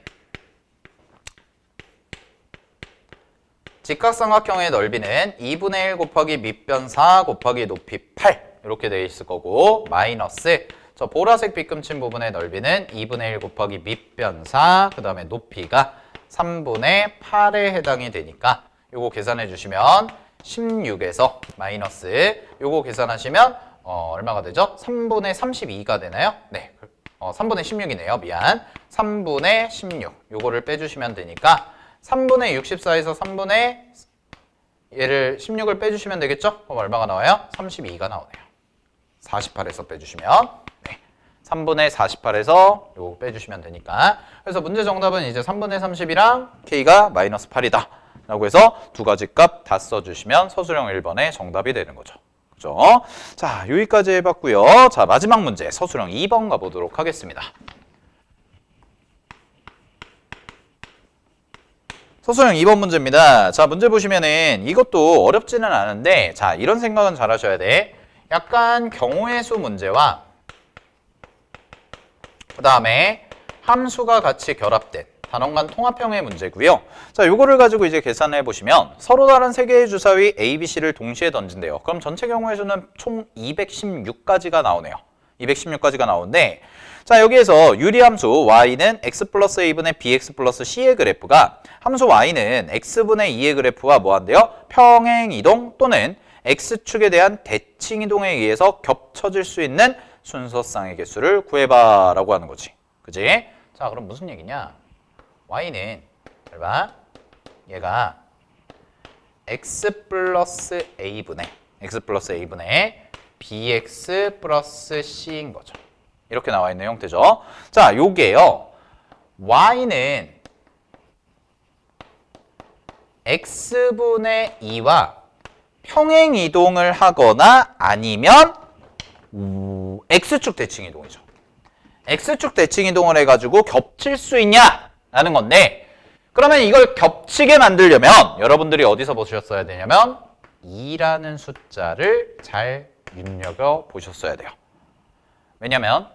직각삼각형의 넓이는 2분의 1 곱하기 밑변 4 곱하기 높이 8 이렇게 되어 있을 거고 마이너스 저 보라색 빗금친 부분의 넓이는 2분의 1 곱하기 밑변 4 그 다음에 높이가 3분의 8에 해당이 되니까 요거 계산해 주시면 16에서 마이너스 요거 계산하시면 얼마가 되죠? 3분의 32가 되나요? 네, 3분의 16이네요. 미안. 3분의 16 요거를 빼주시면 되니까 3분의 64에서 3분의 얘를 16을 빼주시면 되겠죠? 그럼 얼마가 나와요? 32가 나오네요. 48에서 빼주시면 네, 3분의 48에서 요거 빼주시면 되니까 그래서 문제 정답은 이제 3분의 30이랑 K가 마이너스 8이다 라고 해서 두 가지 값 다 써주시면 서술형 1번의 정답이 되는 거죠. 그죠? 자, 여기까지 해봤고요. 자, 마지막 문제 서술형 2번 가보도록 하겠습니다. 서술형 2번 문제입니다. 자, 문제 보시면은 이것도 어렵지는 않은데 자, 이런 생각은 잘 하셔야 돼. 약간 경우의 수 문제와 그 다음에 함수가 같이 결합된 단원간 통합형의 문제고요. 자, 요거를 가지고 이제 계산해 보시면 서로 다른 세 개의 주사위 A, B, C를 동시에 던진대요. 그럼 전체 경우의 수는 총 216가지가 나오네요. 216가지가 나오는데 자, 여기에서 유리함수 y는 x 플러스 a분의 bx 플러스 c의 그래프가 함수 y는 x분의 2의 그래프와 뭐한대요? 평행이동 또는 x축에 대한 대칭이동에 의해서 겹쳐질 수 있는 순서쌍의 개수를 구해봐 라고 하는 거지. 그지? 자, 그럼 무슨 얘기냐? y는 잘 봐. 얘가 x 플러스 a분의 bx 플러스 c인 거죠. 이렇게 나와 있는 형태죠. 자, 요게요. y는 x분의 2와 평행 이동을 하거나 아니면 x축 대칭 이동이죠. x축 대칭 이동을 해가지고 겹칠 수 있냐라는 건데 그러면 이걸 겹치게 만들려면 여러분들이 어디서 보셨어야 되냐면 2라는 숫자를 잘 눈여겨 보셨어야 돼요. 왜냐면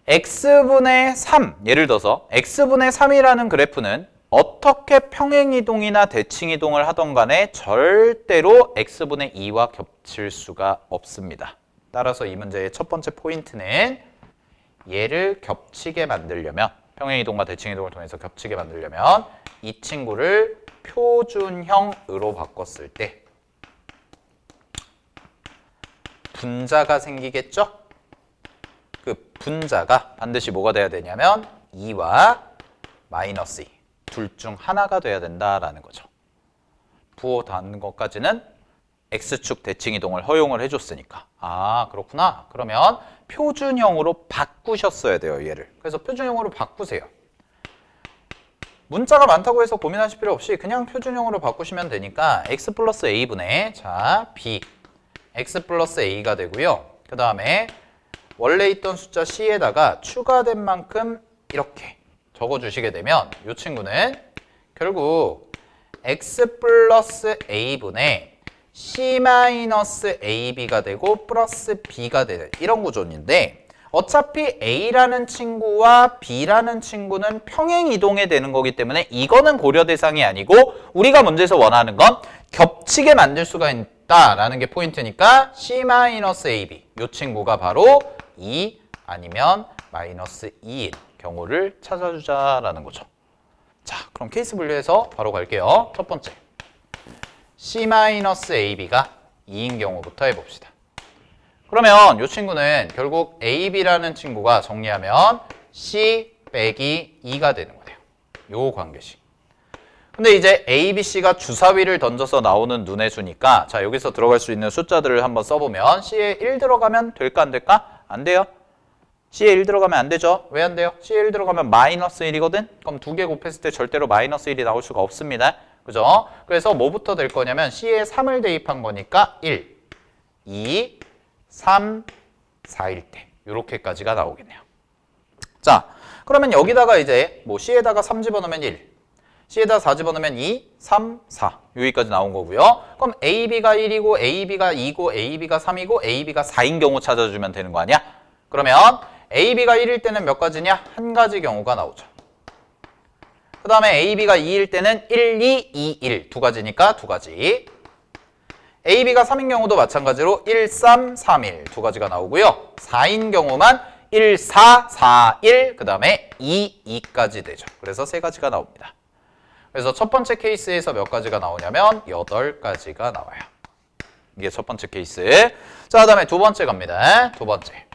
x분의 3, 예를 들어서 x분의 3이라는 그래프는 어떻게 평행이동이나 대칭이동을 하던 간에 절대로 x분의 2와 겹칠 수가 없습니다. 따라서 이 문제의 첫 번째 포인트는 얘를 겹치게 만들려면 평행이동과 대칭이동을 통해서 겹치게 만들려면 이 친구를 표준형으로 바꿨을 때 분자가 생기겠죠? 그 분자가 반드시 뭐가 돼야 되냐면 2와 마이너스 2 둘 중 하나가 돼야 된다라는 거죠. 부호 닿는 것까지는 X축 대칭 이동을 허용을 해줬으니까. 아, 그렇구나. 그러면 표준형으로 바꾸셨어야 돼요, 얘를. 그래서 표준형으로 바꾸세요. 문자가 많다고 해서 고민하실 필요 없이 그냥 표준형으로 바꾸시면 되니까 X 플러스 A분의 자 B X 플러스 A가 되고요. 그 다음에 원래 있던 숫자 C에다가 추가된 만큼 이렇게 적어주시게 되면 이 친구는 결국 X 플러스 A분의 C 마이너스 AB가 되고 플러스 B가 되는 이런 구조인데 어차피 A라는 친구와 B라는 친구는 평행 이동이 되는 거기 때문에 이거는 고려 대상이 아니고 우리가 문제에서 원하는 건 겹치게 만들 수가 있다라는 게 포인트니까 C-AB 이 친구가 바로 2 아니면 마이너스 2인 경우를 찾아주자라는 거죠. 자, 그럼 케이스 분류해서 바로 갈게요. 첫 번째 C-AB가 2인 경우부터 해봅시다. 그러면 이 친구는 결국 AB라는 친구가 정리하면 C 빼기 2가 되는 거예요. 요 관계식. 근데 이제 A, B, C가 주사위를 던져서 나오는 눈의 수니까 자 여기서 들어갈 수 있는 숫자들을 한번 써보면 C에 1 들어가면 될까 안 될까? 안 돼요. C에 1 들어가면 안 되죠. 왜 안 돼요? C에 1 들어가면 마이너스 1이거든? 그럼 두 개 곱했을 때 절대로 마이너스 1이 나올 수가 없습니다. 그죠? 그래서 뭐부터 될 거냐면 C에 3을 대입한 거니까 1, 2, 3, 4일 때 이렇게까지가 나오겠네요. 자, 그러면 여기다가 이제 뭐 C에다가 3 집어넣으면 1, C에다 4 집어넣으면 2, 3, 4 여기까지 나온 거고요. 그럼 AB가 1이고 AB가 2고 AB가 3이고 AB가 4인 경우 찾아주면 되는 거 아니야? 그러면 AB가 1일 때는 몇 가지냐? 한 가지 경우가 나오죠. 그 다음에 AB가 2일 때는 1, 2, 2, 1 두 가지니까 두 가지. AB가 3인 경우도 마찬가지로 1, 3, 3, 1 두 가지가 나오고요. 4인 경우만 1, 4, 4, 1 그 다음에 2, 2까지 되죠. 그래서 세 가지가 나옵니다. 그래서 첫 번째 케이스에서 몇 가지가 나오냐면 8가지가 나와요. 이게 첫 번째 케이스. 자, 그 다음에 두 번째 갑니다. 두 번째.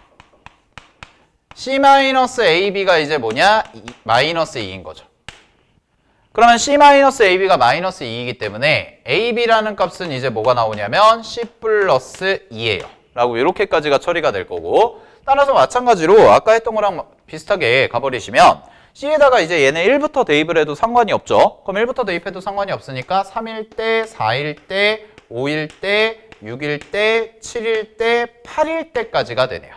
C-AB가 이제 뭐냐? 마이너스 2인 거죠. 그러면 C-AB가 마이너스 2이기 때문에 AB라는 값은 이제 뭐가 나오냐면 C 플러스 2예요. 라고 이렇게까지가 처리가 될 거고 따라서 마찬가지로 아까 했던 거랑 비슷하게 가버리시면 C에다가 이제 얘네 1부터 대입을 해도 상관이 없죠. 그럼 1부터 대입해도 상관이 없으니까 3일 때, 4일 때, 5일 때, 6일 때, 7일 때, 8일 때까지가 되네요.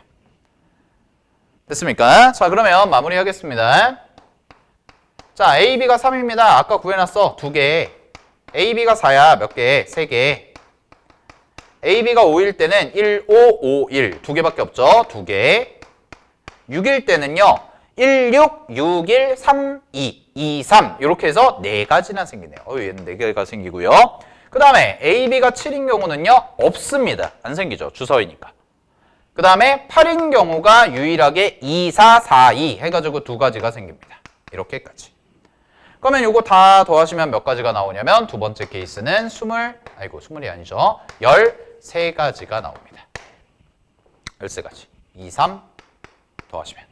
됐습니까? 자, 그러면 마무리하겠습니다. 자, AB가 3입니다. 아까 구해놨어. 2개. AB가 4야. 몇 개? 3개. AB가 5일 때는 1, 5, 5, 1. 2개밖에 없죠? 2개. 6일 때는요. 1, 6, 6, 1, 3, 2, 2, 3. 이렇게 해서 4가지나 생기네요. 얘는 4개가 생기고요. 그 다음에 AB가 7인 경우는요. 없습니다. 안 생기죠. 주서이니까. 그 다음에 8인 경우가 유일하게 2, 4, 4, 2 해가지고 2가지가 생깁니다. 이렇게까지. 그러면 이거 다 더하시면 몇 가지가 나오냐면 두 번째 케이스는 20이 아니죠. 13가지가 나옵니다. 13가지. 2, 3 더하시면.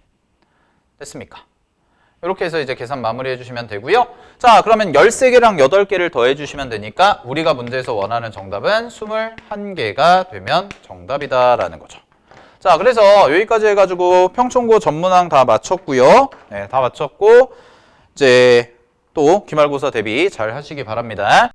됐습니까? 이렇게 해서 이제 계산 마무리해 주시면 되고요. 자, 그러면 13개랑 8개를 더해 주시면 되니까 우리가 문제에서 원하는 정답은 21개가 되면 정답이다라는 거죠. 자, 그래서 여기까지 해가지고 평촌고 전문항 다 마쳤고요. 네, 다 마쳤고 이제 또 기말고사 대비 잘 하시기 바랍니다.